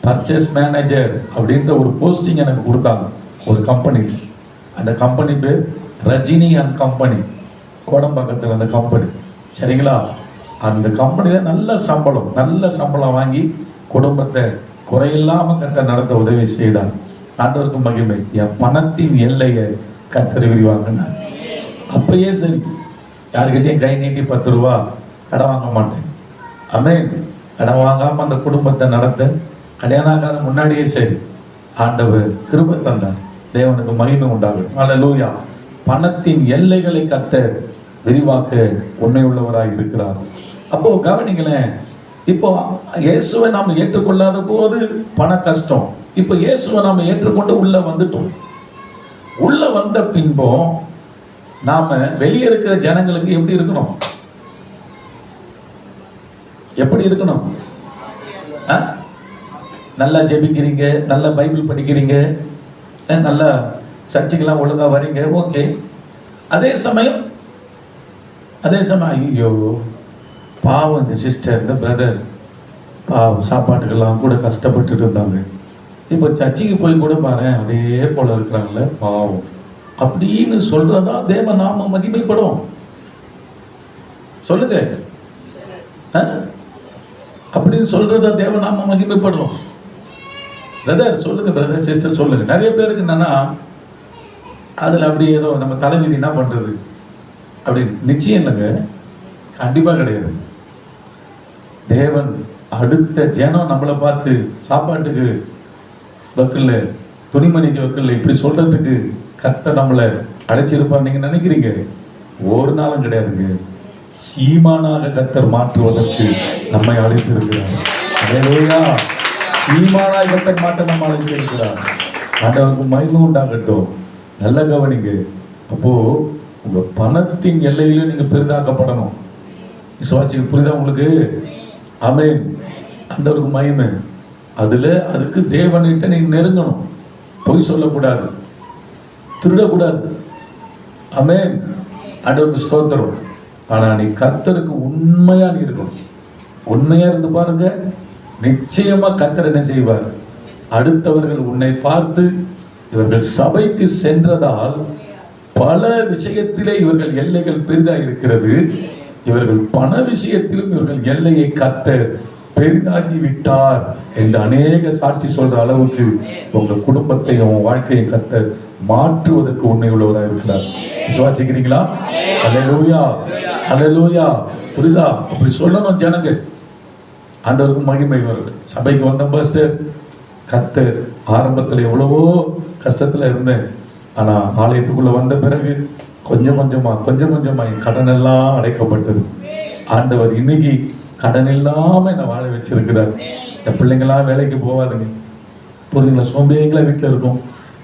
பர்ச்சேஸ் மேனேஜர் அப்படின்ற ஒரு போஸ்டிங் எனக்கு கொடுத்தாங்க ஒரு கம்பெனி. அந்த கம்பெனி பேர் ரஜினி அண்ட் கம்பெனி, கோடம்பாக்கத்தில் அந்த கம்பெனி. சரிங்களா? அந்த கம்பெனியில் நல்ல சம்பளம் வாங்கி குடும்பத்தை குறையில்லாமல் கத்த நடத்த உதவி செய்தார். ஆண்டவருக்கு மகிமை. என் பணத்தின் எல்லையை கர்த்தர் விரிவாக்கினார். அப்பயே சரி, யாருக்கிட்டையும் கை நீட்டி 10 ரூபா கடன் வாங்க மாட்டேன். ஆமென். கடன் வாங்காம அந்த குடும்பத்தை நடத்த கல்யாணம் ஆகாத முன்னாடியே சரி ஆண்டவர் கிருபை தந்தார். தேவனுக்கு மகிமை உண்டாகும். அல்லேலூயா. பணத்தின் எல்லைகளை கர்த்தர் விரிவாக்க உண்மை உள்ளவராய் இருக்கிறார். அப்போ கவனிங்களேன், இப்போ இயேசுவை நாம் ஏற்றுக்கொள்ளாத போது பண கஷ்டம். இப்போ இயேசுவை நாம் ஏற்றுக்கொண்டு உள்ள வந்துட்டோம். உள்ள வந்த பின்பும் நாம வெளியே இருக்கிற ஜனங்களுக்கு எப்படி இருக்கணும்? எப்படி இருக்கணும்? நல்லா ஜெபிக்கிறீங்க, நல்லா பைபிள் படிக்கிறீங்க, நல்லா சர்ச்சுக்கெல்லாம் ஒழுங்கா வரீங்க, ஓகே. அதே சமயம் ஐயோ பாவம், இந்த சிஸ்டர், இந்த பிரதர் பாவம் சாப்பாட்டுக்கெல்லாம் கூட கஷ்டப்பட்டுட்டு இருந்தாங்க. இப்போ சர்ச்சுக்கு போய் கூட பாரு அதே போல இருக்கிறாங்களே பாவம் அப்படின்னு சொல்றதா தேவ நாம மகிமைப்படும்? சொல்லுங்க. அப்படின்னு சொல்றதா தேவ நாம மகிமைப்படும்? பிரதர் சொல்லுங்க, பிரதர் சிஸ்டர் சொல்லுங்க. நிறைய பேருக்கு என்னன்னா அதுல அப்படி ஏதோ நம்ம தலைவிதி என்ன பண்றது அப்படின்னு நிச்சயம் இல்லைங்க, கண்டிப்பா கிடையாது. தேவன் அடுத்த ஜனம் நம்மளை பார்த்து சாப்பாட்டுக்கு வக்கல்ல, துணிமணிக்கு வக்கல்ல இப்படி சொல்றதுக்கு கர்த்தர் நம்மளை அழைச்சிருப்பார் நீங்க நினைக்கிறீங்க? ஒரு நாளும் கிடையாதுங்க. சீமானாக கர்த்தர் மாற்றுவதற்கு நம்மை அழைத்திருக்கிறார். அல்லேலூயா. சீமானாக கர்த்தர் மாற்ற நம்ம அழைத்திருக்கிறார். ஆண்டவருக்கு மகிமை உண்டாகட்டும். நல்ல கவனிங்க. அப்போ உங்க பணத்தின் எல்லையில நீங்க பெரிதாக்கப்படணும். விசுவாசிக்கு புரியுதா உங்களுக்கு? ஆமென். ஆண்டவருக்கு மகிமை. அதுக்கு தேவனிட்ட நீ நெருங்கணும். பொய் சொல்லக்கூடாது, திருடக்கூடாது. ஆமென். ஆண்டவருக்கு ஸ்தோத்திரம். ஆனா நீ கர்த்தருக்கு உண்மையா நீ இருக்கணும். உண்மையா இருந்து பாருங்க, நிச்சயமா கர்த்தர் என்ன செய்வார்? அடுத்தவர்கள் உன்னை பார்த்து இவர்கள் சபைக்கு சென்றதால் பல விஷயத்திலே இவர்கள் எல்லைகள் பெரிதா இருக்கிறது, இவர்கள் பண விஷயத்திலும் இவர்கள் எல்லையை கர்த்தர் பெரிதாகி விட்டார் என்று அநேக சாட்சி சொல்ற அளவுக்கு உங்க குடும்பத்தையும் வாழ்க்கையும் கர்த்தர் மாற்றுவதற்கு உண்மை உள்ளவராக இருக்கிறார். விசுவாசிக்கிறீங்களா? அல்லேலூயா, அல்லேலூயா. புரியுதா? அப்படி சொல்லணும் ஜனங்க. ஆண்டவருக்கு மகிமை வரும். சபைக்கு வந்த பாஸ்டர், கர்த்தர் ஆரம்பத்தில் எவ்வளவோ கஷ்டத்துல இருந்தேன், ஆனா ஆலயத்துக்குள்ள வந்த பிறகு கொஞ்சம் கொஞ்சமா என் கடன் எல்லாம் அடைக்கப்பட்டது. ஆண்டவர் இன்னைக்கு கடன் இல்லாம என்னை வாழ வச்சிருக்கிறார். என் பிள்ளைங்களாம் வேலைக்கு போவாதுங்க, புரியுதுங்களா? சோம்பேறிங்களா வீட்டுல இருக்கும்.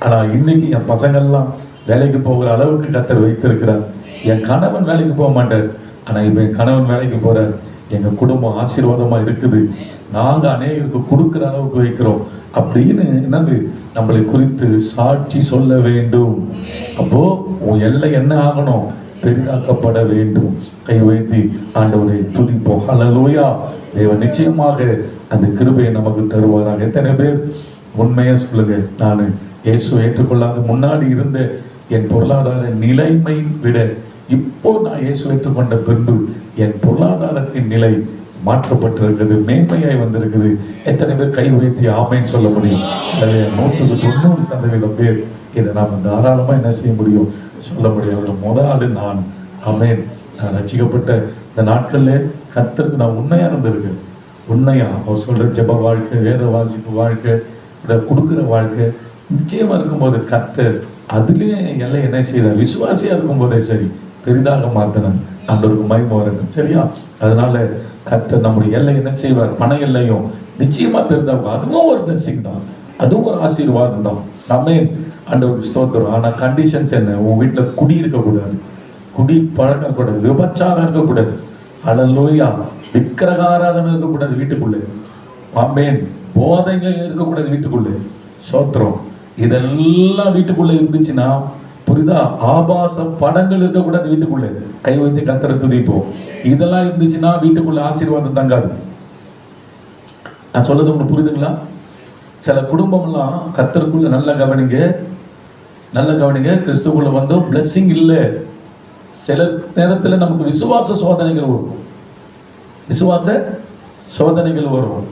ஆனா இன்னைக்கு என் பசங்கள்லாம் வேலைக்கு போகிற அளவுக்கு கர்த்தர் வைத்திருக்கிறார். என் கணவன் வேலைக்கு போக மாட்டார், ஆனா இப்ப என் கணவன் வேலைக்கு போறார். எங்க குடும்பம் ஆசீர்வாதமா இருக்குது. நாங்க அநேகருக்கு கொடுக்கிற அளவுக்கு வைக்கிறோம் அப்படின்னு என்னது நம்மளை குறித்து சாட்சி சொல்ல வேண்டும். அப்போ உன் எல்லை என்ன ஆகணும்? பெரிதாக்கப்பட வேண்டும். கை வைத்து ஆண்டவரை துதிப்போம். அல்லேலூயா. தேவன் நிச்சயமாக அந்த கிருபையை நமக்கு தருவாராக. எத்தனை பேர் உண்மையா சொல்லுங்க, நான் இயேசு ஏற்றுக்கொள்ளாத முன்னாடி இருந்த என் பொருளாதார நிலைமை விட இப்போ நான் இயேசு ஏற்றுக்கொண்ட பின்பு என் பொருளாதாரத்தின் நிலை மாற்றப்பட்டிருக்கிறது, மேன்மையாய் வந்திருக்குது. எத்தனை பேர் கை வைத்து ஆமைன்னு சொல்ல முடியும்? 100% பேர் இதை நாம் தாராளமா என்ன செய்ய முடியும்? சொல்ல முடியாது. முதலாவது நான். ஆமென். நான் ரட்சிக்கப்பட்ட இந்த நாட்கள்ல கர்த்தருக்கு நான் உண்மையா இருந்திருக்கேன். உண்மையா அவர் சொல்ற ஜெப வாழ்க்கை, வேத வாசிப்பு வாழ்க்கை, இதை கொடுக்குற வாழ்க்கை நிச்சயமா இருக்கும்போது கர்த்தர் அதுலயே எல்லாம் என்ன செய்தார்? விசுவாசியா இருக்கும் போதே சரி பெரிதாக மாத்தினார். ஆண்டவருக்கு மகிமை வரட்டும். சரியா? அதனால கர்த்தர் நம்முடைய எல்லை என்ன செய்வார்? பண எல்லையும் நிச்சயமா பெரிதாக, அதுவும் ஒரு பிளெஸிங் தான், அதுவும் ஒரு ஆசீர்வாதம் தான். ஆமென். ஆண்டவருக்கு ஸ்தோத்திரம். ஆனா கண்டிஷன்ஸ் என்ன? உன் வீட்டுல குடி இருக்கக்கூடாது, குடி பழக்கம் இருக்கக்கூடாது, விபச்சாரம் இருக்கக்கூடாது, அல்லேலூயா, விக்கிரக ஆராதனை இருக்கக்கூடாது வீட்டுக்குள்ளே. ஆமென். போதைங்க இருக்கக்கூடாது வீட்டுக்குள்ளே. ஸ்தோத்திரம். இதெல்லாம் வீட்டுக்குள்ள இருந்துச்சுன்னா புரியுதா? ஆபாச படங்கள் இருக்கக்கூடாது வீட்டுக்குள்ளே. கை வைத்து கர்த்தரை துதிப்போம். இதெல்லாம் இருந்துச்சுன்னா வீட்டுக்குள்ள ஆசீர்வாதம் தங்காது. நான் சொல்றது உங்களுக்கு புரியுதுங்களா? சில குடும்பம்லாம் கர்த்தருக்குள்ள நல்ல கவனிங்க, நல்ல கவனிங்க, கிறிஸ்துக்குள்ள வந்தோம் பிளெஸிங் இல்லை. சில நேரத்தில் நமக்கு விசுவாச சோதனைகள் வரும், விசுவாச சோதனைகள் வரும்,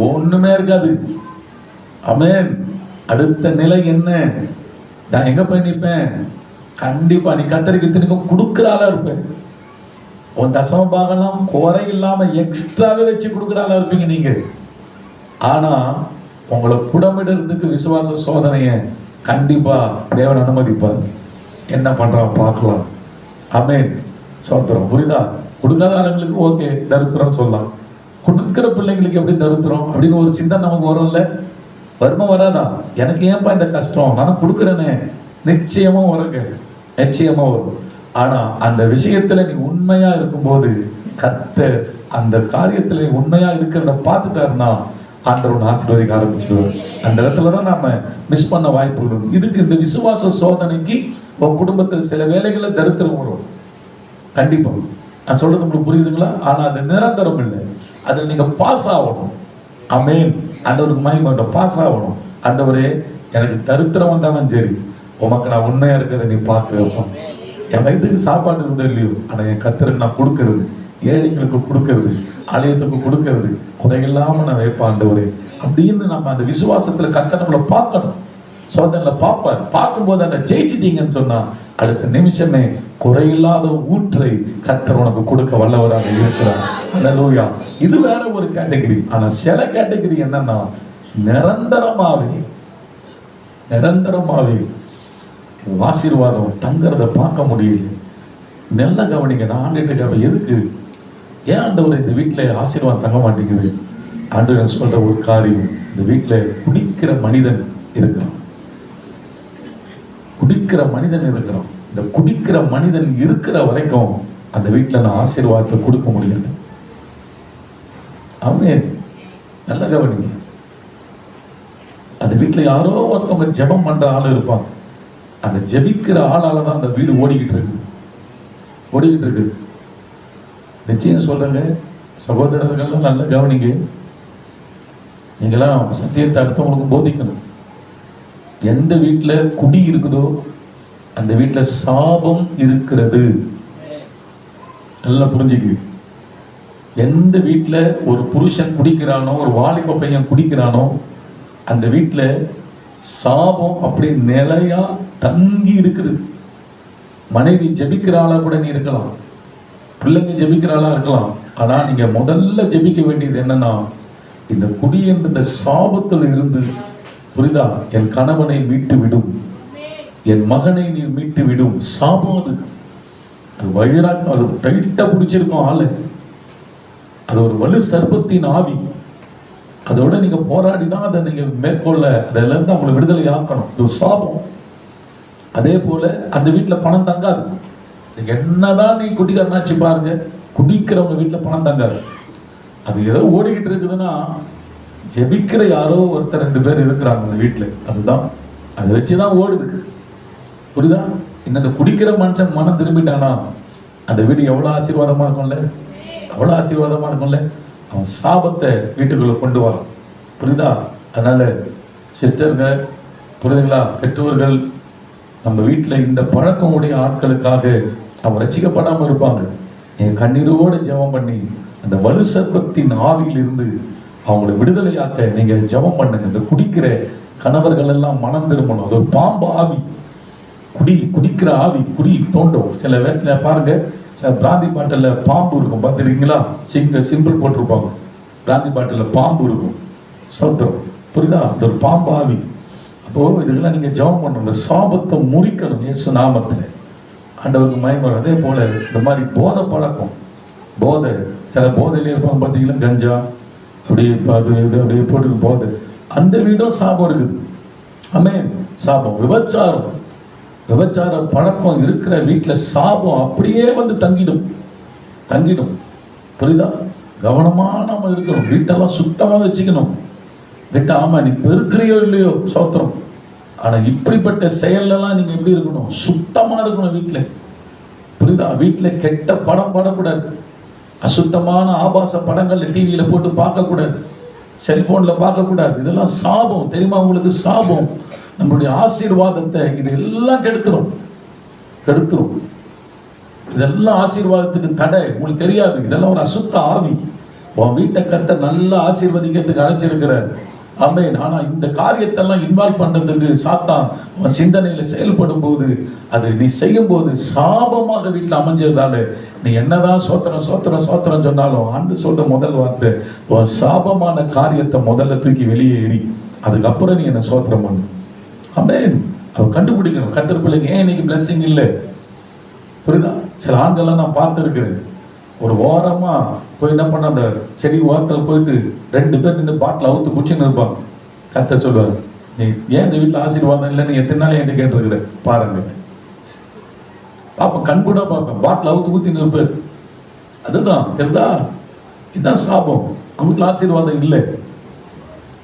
ஒண்ணுமே இருக்காது. ஆமென். அடுத்த நிலை என்ன? நான் எங்க போய் நிற்பேன்? கண்டிப்பா நீ கத்தரிக்கு திணிக்கும் கொடுக்குற ஆளா இருப்பேன். உன் தசம பாகம்லாம் குறை இல்லாம எக்ஸ்ட்ராவே வச்சு கொடுக்குற ஆளா இருப்பீங்க நீங்க. ஆனா உங்களை புடமிடுறதுக்கு விசுவாச சோதனையை கண்டிப்பா தேவன் அனுமதிப்பார். என்ன பண்றான் பார்க்கலாம். ஆமென். சோத்திரம். புரியுதா? கொடுக்காத ஆளுங்களுக்கு ஓகே தரித்திரம் சொல்லலாம். கொடுக்கிற பிள்ளைங்களுக்கு எப்படி தரித்திரம் அப்படின்னு ஒரு சிந்தனை நமக்கு வரும்ல. வருமா வராதா? எனக்கு ஏன்பா இந்த கஷ்டம், நான் கொடுக்குறேனே. நிச்சயமா வருங்க, நிச்சயமா வரும். ஆனா அந்த விஷயத்துல நீ உண்மையா இருக்கும்போது கர்த்தர் அந்த காரியத்துல நீ உண்மையா இருக்கிறத பார்த்துட்டாருன்னா ஆண்டவன் ஆசீர்வதிக்க ஆரம்பிச்சிருவார். அந்த இடத்துல தான் நாம மிஸ் பண்ண வாய்ப்புகள். இதுக்கு இந்த விசுவாச சோதனைக்கு உன் குடும்பத்தில் சில வேலைகளை தரித்திரம் வரும் கண்டிப்பா. நான் சொல்றது உங்களுக்கு புரியுதுங்களா? ஆனா அது நிரந்தரம் இல்லை. அதில் நீங்க பாஸ் ஆகணும். ஆமென். ஆண்டவருக்கு மகிமை. பாஸ் ஆகணும். ஆண்டவரே எனக்கு தரித்திரம் வந்தாலும் சரி, உமக்கு நான் உண்மையா இருக்கிறத நீ பார்க்க வைப்போம். என் வயிற்றுக்கு சாப்பாடு இருந்தோ இல்லையோ, ஆனா என் கர்த்தருக்கு நான் கொடுக்கறது, ஏழைங்களுக்கு கொடுக்கறது, ஆலயத்துக்கு கொடுக்கறது, குறையில்லாம நான் வைப்பேன் ஆண்டவரே அப்படின்னு நம்ம அந்த விசுவாசத்துல கர்த்தர் நம்மளை பார்க்கணும். சோதனையில பார்ப்பார். பார்க்கும்போது அதை ஜெயிச்சிட்டீங்கன்னு சொன்னா அடுத்த நிமிஷமே குறையில்லாத ஊற்றை கர்த்தர் உனக்கு கொடுக்க வல்லவராக இருக்கிறார். அல்லேலூயா. இது வேற ஒரு கேட்டகரி. ஆனா சில கேட்டகரி என்னன்னா நிரந்தரமாவே ஆசீர்வாதம் தங்கறத பார்க்க முடியல. நல்ல கவனிங்க. நான் ஆண்டுகிட்ட எதுக்கு ஏன் ஆண்டவர் இந்த வீட்டில் ஆசீர்வாதம் தங்க மாட்டேங்குது? ஆண்டவர் சொல்ற ஒரு காரியம், இந்த வீட்டில் குடிக்கிற மனிதன் இருக்கிறான். குடிக்கிற மனிதன் இருக்கிறான். இந்த குடிக்கிற மனிதன் இருக்கிற வரைக்கும் அந்த வீட்டில் நான் ஆசீர்வாதத்தை கொடுக்க முடியாது. ஆமென். நல்ல கவனிங்க. அந்த வீட்டில் யாரோ ஒருத்தவங்க ஜெபம் பண்ற ஆள் இருப்பான். அந்த ஜெபிக்கிற ஆளால தான் அந்த வீடு ஓடிக்கிட்டு இருக்கு. நிச்சயம் சொல்றேங்க சகோதரர்கள், நல்ல கவனிங்க. நீங்களாம் சத்தியத்தை அடுத்தவங்களுக்கு போதிக்கணும். எந்த வீட்டுல குடி இருக்குதோ அந்த வீட்டுல சாபம் இருக்கிறது. நல்லா புரிஞ்சுக்கு. எந்த வீட்டுல ஒரு புருஷன் குடிக்கிறானோ, ஒரு வாலிப பையன் குடிக்கிறானோ, அந்த வீட்டுல சாபம் அப்படி நிலையா தங்கி இருக்குது. மனைவி ஜெபிக்கிற ஆளா கூட நீ இருக்கலாம், பிள்ளைங்க ஜெபிக்கிற ஆளா இருக்கலாம். ஆனா நீங்க முதல்ல ஜெபிக்க வேண்டியது என்னன்னா, இந்த குடி என்ற சாபத்தில் இருந்து, புரியுதா, என் கணவனை மீட்டு விடும், என் மகனை நீ மீட்டு விடும். சாபம் அது. அது வயிறாக்க, அது டைட்டா பிடிச்சிருக்கும் ஆளு. அது ஒரு வலு சர்ப்பத்தின் ஆவி. அதோட நீங்க போராடினா அதை நீங்க மேற்கொள்ள, அதுல இருந்து அவங்களை விடுதலை ஆக்கணும். இது சாபம். அதே போல அந்த வீட்டுல பணம் தங்காது. என்னதான் நீ குடிக்காரனாச்சு பாருங்க, குடிக்கிறவங்க வீட்டுல பணம் தங்காது. அது ஏதோ ஓடிக்கிட்டு இருக்குதுன்னா ஜெபிக்கிற யாரோ ஒருத்தர் 2 பேர் இருக்கிறாங்க அந்த வீட்டுல. அதுதான், அதை வச்சுதான் ஓடுது. புரியுதா? இந்த குடிக்கிற மனுஷன் மனம் திரும்பிட்டானா அந்த வீடு எவ்வளவு ஆசீர்வாதமா இருக்கும்ல, அவ்வளவு ஆசீர்வாதமா இருக்கும்ல. அவன் சாபத்தை வீட்டுக்குள்ள கொண்டு வரான். புரியுதா? அதனால சிஸ்டருங்க, புரியுதுங்களா, பெற்றோர்கள், நம்ம வீட்டில் இந்த பழக்கம் உடைய ஆட்களுக்காக அவங்க ரசிக்கப்படாமல் இருப்பாங்க. என் கண்ணீரோடு ஜெபம் பண்ணி அந்த வலு சர்ப்பத்தின் ஆவியில் இருந்து அவங்களை விடுதலையாக்க நீங்க ஜெபம் பண்ணுங்க. இந்த குடிக்கிற கணவர்கள் எல்லாம் மனம் திரும்பணும். அது ஒரு பாம்பு ஆவி. குடிக்கிற ஆவி குடி தோண்டும். சில வீட்டில் பாருங்க, சில பிராந்தி பாட்டில் பாம்பு இருக்கும், பார்த்துருக்கீங்களா? சிம்பிள் போட்டிருப்பாங்க. பிராந்தி பாட்டில் பாம்பு இருக்கும். சோத்திரம். புரியுதா? அது ஒரு பாம்பு ஆவி. அப்போ இதெல்லாம் நீங்க ஜெபம் பண்ணணும். இந்த சாபத்தை முறிக்கணும் இயேசு நாமத்தில். ஆண்டவருக்கு மகிமை. அதே போல இந்த மாதிரி போதை பழக்கம், போதை, சில போதையிலே இருப்பாங்க பார்த்தீங்களா, கஞ்சா அப்படியே அது இது அப்படியே போட்டு போதை, அந்த வீடும் சாபம் இருக்குது. ஆமென். சாபம். விபச்சார பழக்கம் இருக்கிற வீட்டில் சாபம் அப்படியே வந்து தங்கிடும். புரியுதா? கவனமா நாம இருக்கணும். வீட்டெல்லாம் சுத்தமா வச்சுக்கணும். வீட்டை, ஆமா, நீ பெருக்கிறியோ இல்லையோ சோத்திரம், ஆனா இப்படிப்பட்ட செயல்லாம் நீங்க எப்படி இருக்கணும்? சுத்தமா இருக்கணும் வீட்டுல. புரியுதா? வீட்டுல கெட்ட படம் படக்கூடாது. அசுத்தமான ஆபாச படங்கள்ல டிவியில போட்டு பார்க்க கூடாது, செல்போன்ல பார்க்க கூடாது. இதெல்லாம் சாபம். தெரியுமா உங்களுக்கு? சாபம் நம்மளுடைய ஆசீர்வாதத்தை இதெல்லாம் கெடுத்துரும். இதெல்லாம் ஆசீர்வாதத்துக்கு தடை. உங்களுக்கு தெரியாது. இதெல்லாம் ஒரு அசுத்த ஆவி. உன் வீட்டை கர்த்தர் நல்லா ஆசீர்வதிக்கிறதுக்கு அழைச்சிருக்கிறார். ஆமென். ஆனா இந்த காரியத்தெல்லாம் இன்வால்வ் பண்றதுக்கு சாத்தான் உன் சிந்தனையில செயல்படும் போது, அது நீ செய்யும் போது சாபமாக வீட்டில் அமைஞ்சதால நீ என்னதான் சோத்திரம் சோத்திரம் சோத்திரம் சொன்னாலும் ஆண்டு சொல்ற முதல் வார்த்தை, உன் சாபமான காரியத்தை முதல்ல தூக்கி வெளியே எறி, அதுக்கப்புறம் நீ என்ன சோத்திரம் பண்ணு. ஆமென். அவன் கண்டுபிடிக்கணும் கர்த்தர் பிள்ளைங்க ஏன் இன்னைக்கு பிளெஸிங் இல்லை. புரியுதா? சில ஆண்கள்லாம் நான் பார்த்துருக்கிறேன், ஒரு ஓரமா போய் என்ன பண்ண, அந்த செடி ஓரத்தில் போயிட்டு 2 பேர் நின்று பாட்டில் அவுத்து குச்சின்னு இருப்பாங்க. கர்த்தர் சொல்லுவார், நீ ஏன் இந்த வீட்டில் ஆசீர்வாதம் இல்லை, நீ எத்தனை நாள் என்கிட்ட கேட்டிருக்கிற பாருங்க. பார்ப்பேன், கண் கூட பார்ப்பேன், பாட்டில் அவுத்து ஊத்தின்னு இருப்பார். அதுதான் தெரியுதா, இதுதான் சாபம். அவங்க வீட்டில் ஆசீர்வாதம் இல்லை.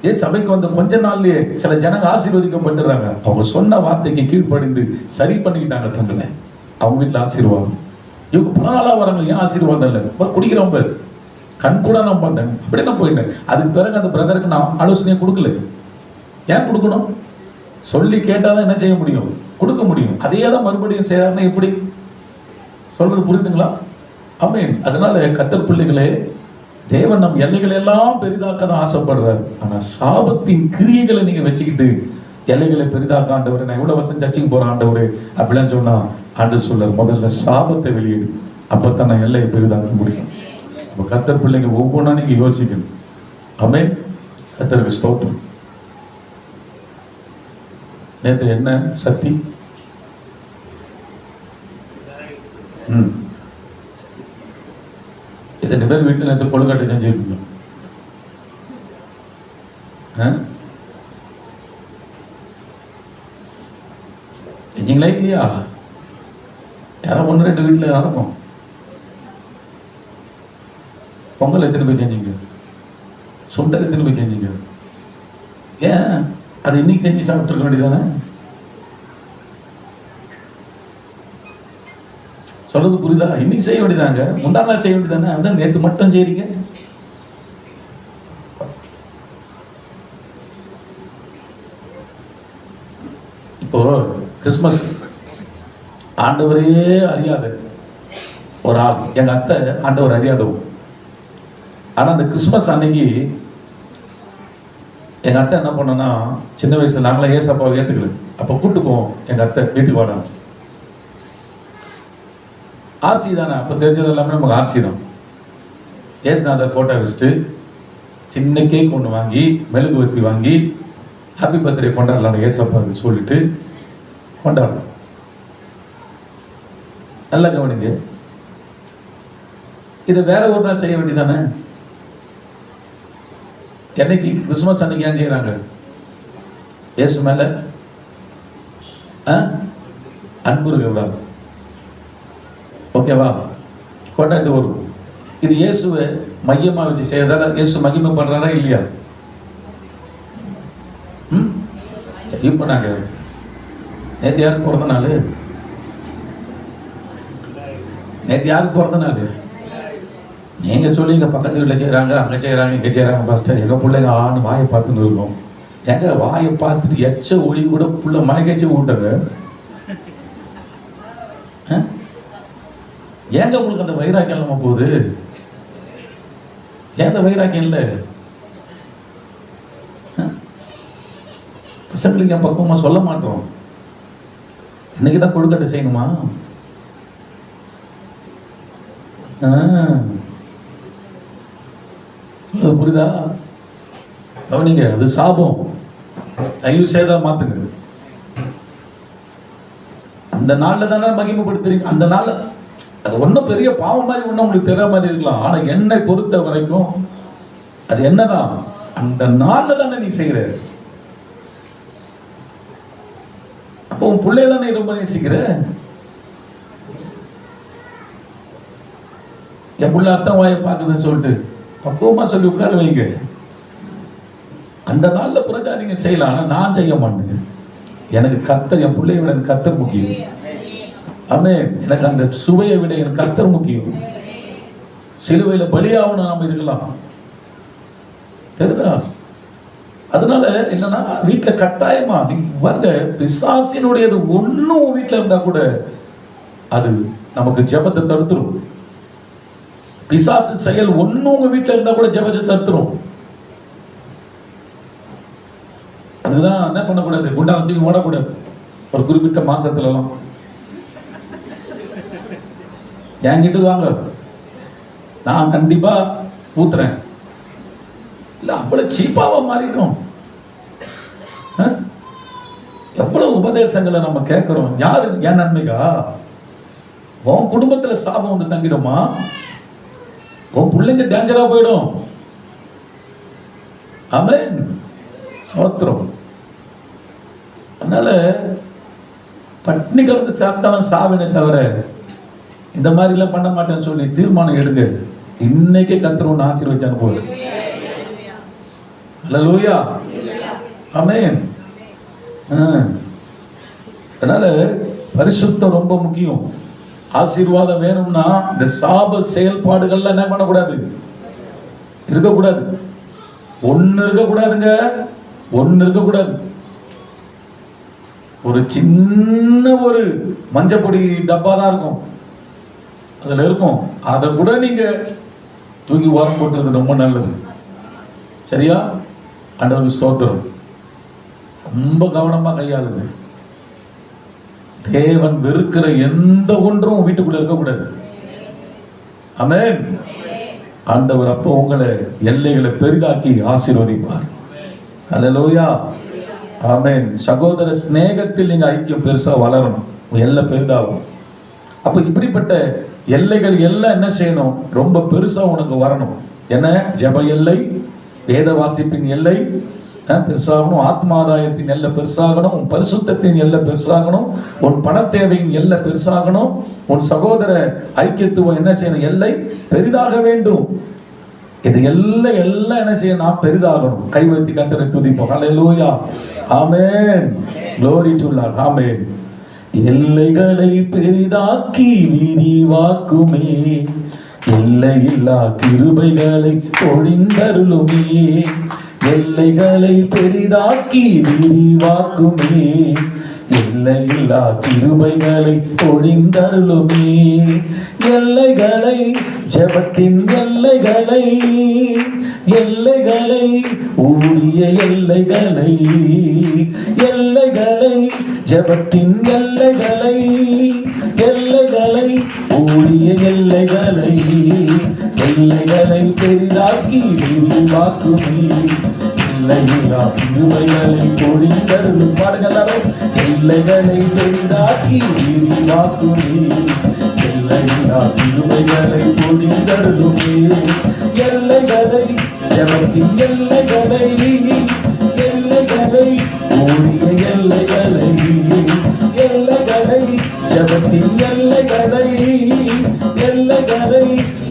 ஏன் சபைக்கு வந்த கொஞ்ச நாள்லயே சில ஜனங்க ஆசீர்வதிக்கப்பட்டுறாங்க. அவங்க சொன்ன வார்த்தைக்கு கீழ்ப்படிந்து சரி பண்ணிக்கிட்டாங்க தங்களை. அவங்க வீட்டில் ஆசீர்வாதம். இவங்க பல நாளா வராங்க, ஏன் ஆசீர்வாதம் இல்லை, குடிக்கிறவங்க கண் கூட நான் பார்த்தேன், அப்படியே நான் போயிட்டேன். அதுக்கு பிறகு அந்த பிரதருக்கு நான் ஆலோசனையை கொடுக்கல. ஏன் கொடுக்கணும்? சொல்லி கேட்டாதான் என்ன செய்ய முடியும், கொடுக்க முடியும். அதே தான் மறுபடியும் செய்யறாருன்னா எப்படி சொல்றது புரியுதுங்களா? ஆமென். அதனால கர்த்தர் பிள்ளைகளே, தேவன் நம் எல்லைகளை எல்லாம் பெரிதாக்க தான் ஆசைப்படுறாரு. ஆனா சாபத்தின் கிரியைகளை நீங்க வச்சுக்கிட்டு எல்லைகளை பெரிதாக்க, ஆண்டவரே நான் எவ்வளவு வருஷம் சர்ச்சைக்கு போறேன் ஆண்டவரே அப்படின்னு சொன்னா, ஆண்டவர் சொல்றார், முதல்ல சாபத்தை வெளியிடு, அப்பதான் நான் எல்லையை பெரிதாக்க முடியும். அப்ப கர்த்தர் பிள்ளைங்க ஒவ்வொன்றா நீங்க யோசிக்கணும். ஆமென். கர்த்தருக்கு ஸ்தோத்திரம். நேற்று என்ன சக்தி? இத்தனை பேர் வீட்டில் நேற்று கொழுக்கட்டை செஞ்சுருக்கீங்க. செஞ்சீங்களா இல்லையா? யாரோ 1-2 வீட்டில் நடக்கும். பொங்கல் எத்தனை பேர் செஞ்சீங்க? சுண்டல் எத்தனை பேர் செஞ்சீங்க? ஏன் அது இன்னைக்கு செஞ்சு சாப்பிட்டுருக்க வேண்டியதானே? சொல்றது புரியுதா? இன்னைக்கு செய்ய வேண்டியதாங்க, முந்தா நாள் செய்ய வேண்டியதானே. அதான் நேற்று மட்டும் செய்றீங்க. இப்போ கிறிஸ்மஸ் ஆண்டவரே அறியாத ஒரு ஆள், எங்க அத்தை ஆண்டவர் அறியாதவங்க. ஆனா அந்த கிறிஸ்மஸ் அன்னைக்கு எங்க அத்தை என்ன பண்ணோன்னா, சின்ன வயசுல நாங்களே ஏசப்பாவை ஏத்துக்கல. அப்ப கூட்டு போவோம் எங்க அத்தை வீட்டுக்கு வாடா. ஆர்சி தானே, அப்போ தெரிஞ்சது எல்லாமே நமக்கு ஆர்சி தான். ஏசுநாதர் ஃபோட்டோ வச்சுட்டு சின்ன கேக் ஒன்று வாங்கி மெழுகு வத்தி வாங்கி ஹாப்பி பர்த்டே கொண்டாடலாம் ஏசப்பாவுக்கு சொல்லிட்டு கொண்டாடலாம். நல்லா கவனிங்க, இதை வேற ஒரு நாள் செய்ய வேண்டியதானே? என்னைக்கு கிறிஸ்துமஸ் அன்னைக்கு ஏன் செய்யறாங்க? இயேசு மேல அன்பு இருக்க, ஓகேவா? கொண்டாட்டு வரும். இது இயேசுவை மையமா வச்சு செய்யறதால இயேசு மகிமை பண்றாரா இல்லையா? இப்ப நாங்க நேற்று யாருக்கு பிறந்த நாள்? நேற்று யாருக்கு பிறந்த நாள்? நீங்க சொல்லிங்க பக்கத்து வீட்டில் செய்யறாங்க, அங்க செய்யறாங்க, இங்க செய்யறாங்க. பாஸ்டர் எங்க பிள்ளைங்க ஆணு வாயை பார்த்துன்னு இருக்கும். எங்க வாயை பார்த்துட்டு எச்ச ஒளி கூட புள்ள மயக்கச்சு விட்டாங்க. ஏங்க உங்களுக்கு அந்த வைராக்கியம் இல்லாம போகுது? ஏன் அந்த வைராக்கியம் இல்லை? பசங்களுக்கு என் பக்குவமா சொல்ல மாட்டோம். இன்னைக்குதான் கொழுக்கட்டை செய்யணுமா? புரியுதா? கவனிங்க, அது சாபம். தயவு செய்தா மாத்துங்க. அந்த நாள்ல தானே மகிமைப்படுத்துறீங்க. அந்த நாள் அது ஒன்றும் பெரிய பாவம் மாதிரி ஒன்றும் உங்களுக்கு தெரிய மாதிரி இருக்கலாம். ஆனா என்னை பொறுத்த வரைக்கும் அது என்னதான், அந்த நாள்ல தானே நீ செய்யற. அப்போ உன் பிள்ளைய தானே ரொம்ப நேசிக்கிற. என் பிள்ளை அர்த்தம் வாயை பார்க்குதுன்னு சொல்லிட்டு பக்குவமா சொல்லி உட்கார வைங்க. அந்த நாள்ல பிரஜாதிங்க செய்யலாம், ஆனா நான் செய்ய மாட்டேங்க. எனக்கு கர்த்தர், என் பிள்ளையை விட எனக்கு கர்த்தர் முக்கியம். ஆமென். எனக்கு அந்த சுவையை விட எனக்கு கர்த்தர் முக்கியம். சிலுவையில பலியாகணும் நாம இருக்கலாம், தெரியுதா? அதனால என்னன்னா, வீட்டுல கட்டாயமா நீங்க வருங்க, பிசாசினுடையது ஒன்னும் வீட்டுல இருந்தா கூட அது நமக்கு ஜெபத்தை தடுத்துரும். பிசாசு செயல் ஒன்னும் உங்க வீட்டுல இருந்தா கூட ஜெபத்தை தடுத்துரும். அதுதான் என்ன பண்ணக்கூடாது, குண்டான தூக்கி ஓடக்கூடாது ஒரு குறிப்பிட்ட மாசத்துலலாம். என்கிட்ட வாங்க, நான் கண்டிப்பா ஊத்துறேன். இல்ல அவ்வளவு சீப்பாவா மாறிட்டோம். எவ்வளவு உபதேசங்களை நம்ம கேட்கிறோம். யாரு என் நன்மைக்கா? உன் குடும்பத்துல சாபம் வந்து தங்கிடுமா? உன் பிள்ளைங்க டேஞ்சரா போயிடும். ஆமென், ஸ்தோத்திரம். அதனால பட்னி கலந்து சாப்பிட்டாலும் சாவினை தவிர இந்த மாதிரி எல்லாம் பண்ண மாட்டேன்னு சொல்லி தீர்மானம் எடுங்க. இன்னைக்கே கர்த்தர் உன்னை ஆசீர்வதிச்சான்னு போகுது. அல்லேலூயா, ஆமென். அதனால பரிசுத்தம் ரொம்ப முக்கியம். ஆசீர்வாதம் வேணும்னா இந்த சாப செயல்பாடுகள்ல என்ன பண்ணக்கூடாது, இருக்கக்கூடாது. ஒண்ணு இருக்கக்கூடாதுங்க, ஒண்ணு இருக்கக்கூடாது. ஒரு சின்ன ஒரு மஞ்சப்பொடி டப்பா தான் இருக்கும், அதுல இருக்கும். அதை கூட நீங்க தூக்கி ஓரம் போட்டுறது ரொம்ப நல்லது. சரியா? ஆண்டவருக்கு ஸ்தோத்திரம். ரொம்ப கவனமா கையாளுங்க. தேவன் வெறுக்கிற எந்த ஒன்றும் வீட்டுக்குள்ள இருக்கக்கூடாது. ஆமென். ஆண்டவர் அப்போ உங்களை எல்லைகளை பெரிதாக்கி ஆசீர்வதிப்பார். அல்லேலூயா, ஆமென். சகோதர சிநேகத்தில் நீங்க ஐக்கியம் பெருசா வளரணும், எல்லை பெரிதாகும். அப்ப இப்படிப்பட்ட எல்லைகள் எல்லாம் என்ன செய்யணும், ரொம்ப பெருசா உனக்கு வரணும். என்ன? ஜெப எல்லை, வேத வாசிப்பின் எல்லை பெருசாகணும், ஆத்மாதாயத்தின் எல்லை பெருசாகணும், உன் பரிசுத்தத்தின் எல்லை பெருசாகணும், உன் பண தேவையின் எல்லை பெருசாகணும், உன் சகோதர ஐக்கியத்துவம் என்ன செய்யணும், எல்லை பெரிதாக வேண்டும். இது எல்லாம் என்ன செய்யணும், பெரிதாகணும். கை வைத்து கர்த்தரை துதிப்போம். ஹல்லேலூயா, ஆமென், glory to Lord, ஆமென். எல்லைகளை பெரிதாக்கி விரிவாக்குமே, எல்லையில்லா கிருபைகளை பொழிந்தருளுமே. எல்லைகளை பெரிதாக்கி விரிவாக்குமே, எல்லையில்லா கிருபைகளை பொழிந்தருளுமே. எல்லைகளை, ஜெபத்தின் எல்லைகளை, எல்லைகளை, ஊழிய எல்லைகளை, எல்லைகளை, ஜெபத்தின் எல்லைகளை, எல்லைகளை, ஊழிய எல்லைகளை, எல்லைகளை பெரிதாக்கி விரிவாக்குமே. எல்லையில்லா கிருபைகளை பொழிந்தருளும். பாடுங்கள். எல்லைகளை பெரிதாக்கி விரிவாக்குமே, எல்லையில்லா கிருபைகளை பொழிந்தருளுமே. எல்லைகளை, ஜெபத்தின் எல்லைகளை, எல்லைகளை, ஊழிய எல்லைகளை, எல்லைகளை, ஜெபத்தின் எல்லைகளை, எல்லைகளை,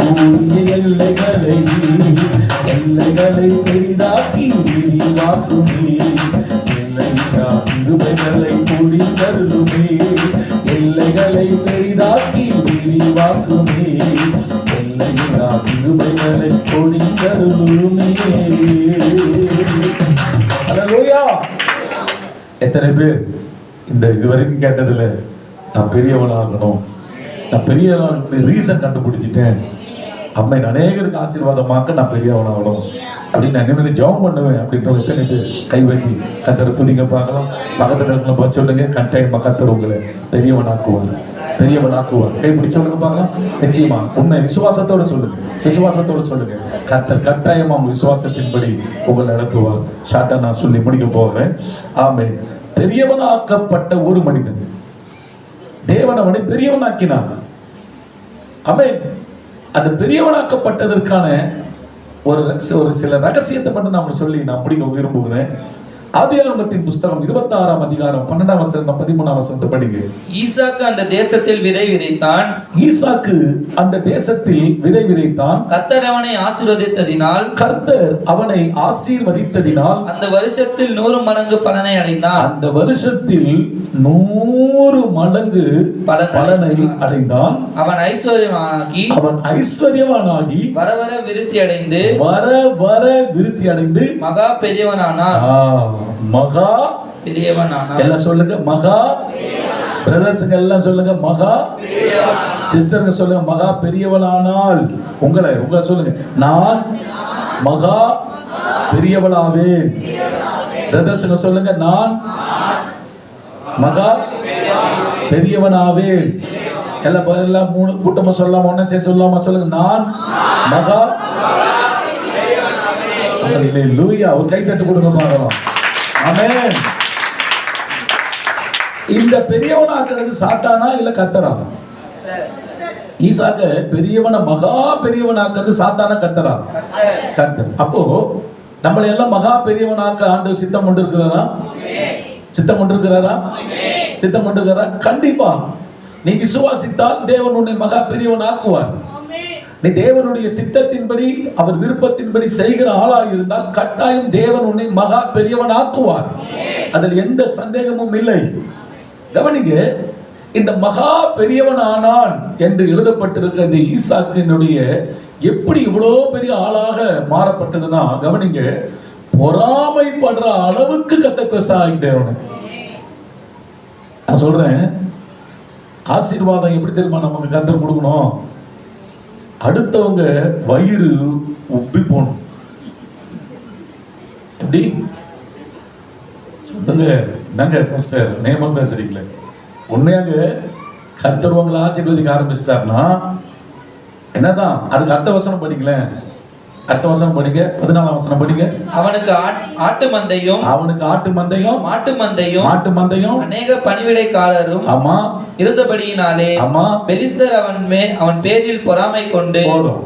ஊழிய எல்லைகளை, எல்லைகளை பெரிதாக்கி விரிவாக்குமே. எல்லையில்லா கிருபைகளை பொழிந்தருளுமே, எல்லைகளை பெரிதாக்கி விரிவாக்குமே, எல்லையில்லா கிருபைகளை பொழிந்தருளுமே. அல்லேலூயா. எத்தனை பேர் இந்த இதுவரைக்கும் கேட்டதுல நான் பெரியவனாகணும், நான் பெரியவனாக ரீசன் கண்டுபிடிச்சிட்டேன், அம்மை அநேகருக்கு ஆசீர்வாதமாக்க நான் பெரியவனாகணும் அப்படின்னு நான் என்ன ஜெபம் பண்ணுவேன் அப்படின்ற எத்தனை பேர் கை வைத்தி கர்த்தரை துதிங்க பார்க்கலாம். பக்கத்துல இருக்கிற சொல்லுங்க, கட்டாயமா கர்த்தர் உங்களை பெரியவனாக்குவார், பெரியவனாக்குவார். கை பிடிச்ச சொல்லுங்க பார்க்கலாம். நிச்சயமா உண்மை விசுவாசத்தோட சொல்லுங்க, விசுவாசத்தோட சொல்லுங்க. கர்த்தர் கட்டாயமா உங்க விசுவாசத்தின்படி உங்களை நடத்துவார். ஷார்ட்டா நான் சொல்லி முடிக்க போகிறேன். ஆமென். பெரியவனாக்கப்பட்ட ஒரு மனிதன் தேவன் அவனை பெரியவனாக்கினார். ஆமென். அந்த பெரியவனாக்கப்பட்டதற்கான ஒரு சில ரகசியத்தை மட்டும் நான் சொல்லி நான் முடிக்க விரும்புகிறேன். ஆதியாகமத்தின் புத்தகம் 26ஆம் அதிகாரம் 12ஆம் வசனம் 13ஆம் வசனத்தை படிங்க. ஈசாக்கு அந்த தேசத்தில் விதை விதைத்தான். ஈசாக்கு அந்த தேசத்தில் விதை விதைத்தான். கர்த்தர் அவனை ஆசீர்வதித்ததினால், கர்த்தர் அவனை ஆசீர்வதித்ததினால் அந்த வருஷத்தில் 100 மடங்கு பலனை அடைந்தான். அந்த வருஷத்தில் 100 மடங்கு பலனை அடைந்தான். அவன் ஐஸ்வர்யவானாகி வர வர விருத்தி அடைந்து மகா பெரியவனானான். மகா பெரியவனானான். எல்லாம் சொல்லுங்க, மகா. பிரதர்ஸுங்க எல்லாம் சொல்லுங்க, மகா. சிஸ்டருங்க சொல்லுங்க, மகா பெரியவளானால். உங்களை சொல்லுங்க, நான் மகா பெரியவளாவேன். பிரதர்சன சொல்லுங்க, நான் மகா பெரியவனாவேன். எல்லாம் மூணு கூட்டமா சொல்லலாமா? ஒன்னும் சேர்த்து சொல்லலாமா? சொல்லுங்க, நான் மகா. அல்லேலூயா. ஒரு கை தட்டு கொடுங்க பார்க்கலாம். ஆமென். இந்த பெரியவனாக்குறது சாத்தானா இல்ல கர்த்தரா? ஈசாக்க பெரியவன மகா பெரியவனாக்குறது சாத்தானா கர்த்தரா? கர்த்தர். அப்போ நம்மளை எல்லாம் மகா பெரியவனாக்க ஆண்டவர் சித்தம் கொண்டு இருக்கிறாரா? சித்தம் கொண்டு இருக்கிறாரா? சித்தம் கொண்டு இருக்கிறாரா? கண்டிப்பா. நீ விசுவாசித்தால் தேவன் உன்னை மகா பெரியவன் ஆக்குவார். நீ தேவனுடைய சித்தத்தின்படி அவர் விருப்பத்தின்படி செய்கிற ஆளாக இருந்தால் கட்டாயம் தேவன் உன்னை மகா பெரியவன் ஆக்குவார். அதில் எந்த சந்தேகமும் இல்லை. கவனிங்க, இந்த மகா பெரியவன் ஆனான் என்று எழுதப்பட்டிருக்கிற இந்த ஈசாக்கினுடைய எப்படி இவ்வளோ பெரிய ஆளாக மாறப்பட்டதுன்னா, கவனிங்க, பொறாமைப்படுற அளவுக்கு கத்த பெருசாகிட்டேன். நான் சொல்றேன், ஆசீர்வாதம் எப்படி தெரியுமா நமக்கு கத்தர் கொடுக்கணும்? அடுத்தவங்க வயிறு உப்பி போகணும். எப்படி சொல்லுங்க? என்னங்க பாஸ்டர் நேமா பேசுறீங்களே? உண்மையாக கர்த்தர் உங்களை ஆசீர்வதிக்க ஆரம்பிச்சிட்டாருன்னா என்னதான்? அதுக்கு அடுத்த வசனம் படிக்கலேன். அடுத்த வசனம் படிங்க, 14ஆம் வசனம் படிங்க. அவனுக்கு ஆட்டு மந்தையும் மாட்டு மந்தையும் அநேக பணிவிடைக்காரரும் ஆமா இருந்தபடியினாலே ஆமா பெலிஸ்தர் அவன் பேரில் பொறாமை கொண்டு. போதும்.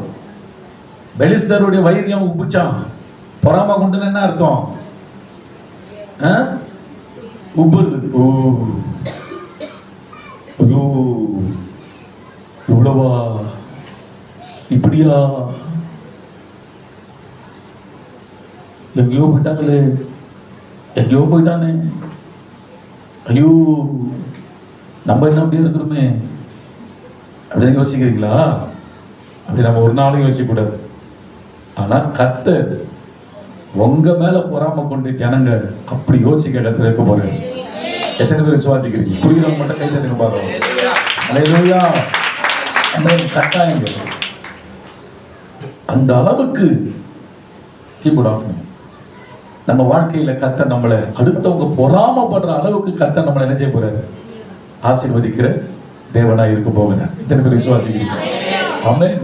பெலிஸ்தருடைய வைரியம் உப்புச்சான். பொறாமை கொண்டு என்ன அர்த்தம்? உப்புது. ஐயோ, இவ்வளவா? இப்படியா? எங்கேயோ போயிட்டாங்களே, எங்கேயோ போயிட்டானே. ஐயோ, நம்ம என்ன அப்படியே இருக்கிறோமே அப்படின்னு யோசிக்கிறீங்களா? அப்படி நம்ம ஒரு நாளும் யோசிக்க கூடாது. ஆனா கர்த்தர் உங்க மேல பொறாம கொண்டு ஜனங்க அப்படி யோசிக்க கர்த்தர் இருக்க போறாரு. எத்தனை பேர் விசுவாசிக்கிறீங்க? புரிகிறவங்க மட்டும் கை தட்டுங்க பாருங்க. அல்லேலூயா. அந்த கட்டாயம் அந்த அளவுக்கு கீபோர்ட் ஆஃப். நம்ம வாழ்க்கையில கர்த்தர் நம்மளை அடுத்தவங்க பொறாமப்படுற அளவுக்கு கர்த்தர் நம்மளை என்ன செய்ய போறாரு? ஆசீர்வதிக்கிற தேவனா இருக்க போகிறார். எத்தனை பேர் விசுவாசிக்கிறீங்க? ஆமென்.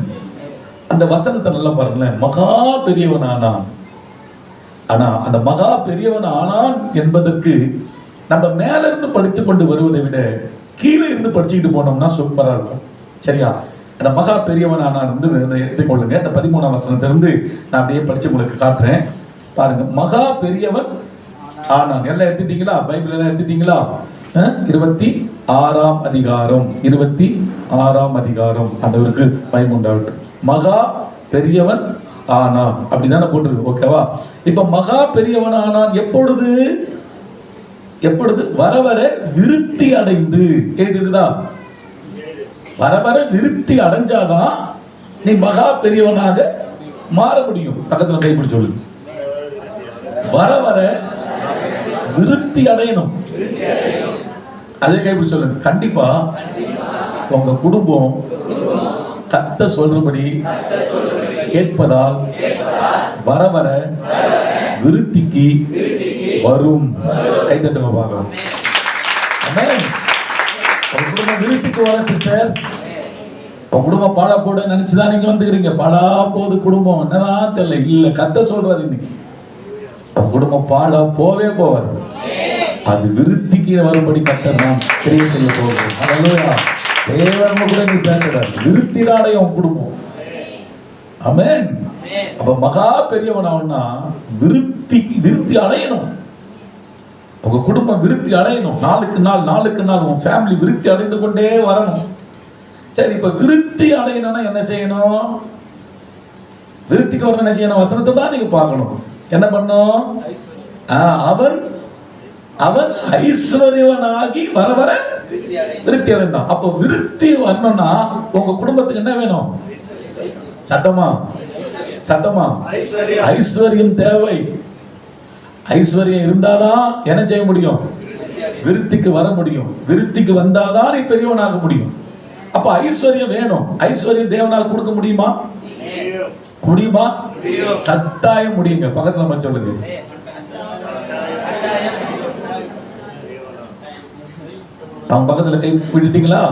அந்த வசனத்தை நல்லா பாருங்களேன். மகா பெரியவன் ஆனான். ஆனா அந்த மகா பெரியவன் ஆனான் என்பதற்கு நம்ம மேல இருந்து படித்துக் கொண்டு வருவதை விட கீழே இருந்து படிச்சுக்கிட்டு போனோம்னா சூப்பரா இருக்கும். சரியா? அந்த மகா பெரியவன் ஆனான் இருந்து எடுத்துக்கொள்ளுங்க. அந்த 13ஆம் வசனத்திலிருந்து நான் அப்படியே படிச்சு உங்களுக்கு காட்டுறேன். பாருங்க, மகா பெரியவன் ஆனான். எல்லாம் எடுத்துட்டீங்களா? பைபிள் எல்லாம் எடுத்துட்டீங்களா? 26ஆம் அதிகாரம் 26ஆம் அதிகாரம். ஆண்டவருக்கு பயன் உண்டாகட்டும். மகா பெரியவன் ஆனான் அப்படிதானே போட்டிருக்கு. ஓகேவா? இப்ப மகா பெரியவன் ஆனான் எப்பொழுது? எப்பொழுது? வர வர விருத்தி அடைந்து. எழுதிருக்குதா? வர வர விருத்தி அடைஞ்சாதான் நீ மகா பெரியவனாக மாற முடியும். பக்கத்துல கைப்பிடி சொல்லு. வர வர விருத்தி அடையணும். அதே கைப்பிடி சொல்லுங்க. கண்டிப்பா உங்க குடும்பம் கர்த்தர் சொல்றபடி கேட்பதால் வர வர விருத்திக்கு வரும். கைதட்டுங்க பார்க்கலாம். உங்க குடும்பம் விருத்திக்கு வர சிஸ்டர். உங்க குடும்பம் பாழா போட நினைச்சுதான் நீங்க வந்துக்கிறீங்க. பாழா போகுது குடும்பம், என்னதான் தெரியல. இல்ல, கர்த்தர் சொல்றாரு இன்னைக்கு உங்க குடும்பம் பாழா போவே போவாது. அது விருத்திக்கு வரும்படி கர்த்தர் நான் தெரிய செய்ய போகிறேன். அல்லேலூயா. தேவன் கூட நீ பேசுறாரு. விருத்தி அடைய உன் குடும்பம். ஆமென். அப்ப மகா பெரியவன் ஆவன்னா விருத்தி அடையணும். உங்க குடும்பம் விருத்தி அடையணும். நாளுக்கு நாள் உன் ஃபேமிலி விருத்தி அடைந்து கொண்டே வரணும். சரி, இப்ப விருத்தி அடையணும்னா என்ன செய்யணும்? விருத்திக்கு வரணும் என்ன செய்யணும்? வசனத்தை தான் நீங்க பார்க்கணும். என்ன பண்ணும்? அவன் ஐஸ்வர்யவனாகி வர வர விருத்தி அடைந்தான். அப்ப விருத்தி வரணும்னா உங்க குடும்பத்துக்கு என்ன வேணும்? சத்தமா ஐஸ்வர்யம் தேவை. ஐஸ்வர்யம் இருந்தாதான் என்ன செய்ய முடியும்? விருத்திக்கு வர முடியும். விருத்திக்கு வந்தாதான் நீ பெரியவனாக முடியும். அப்ப ஐஸ்வர்யம் வேணும். ஐஸ்வர்யம் தேவனால் கொடுக்க முடியுமா? கட்டாயம் முடியுங்க. பக்கத்துல நம்ம சொல்லுங்க. அவன் பக்கத்துல கை விட்டுட்டீங்களா?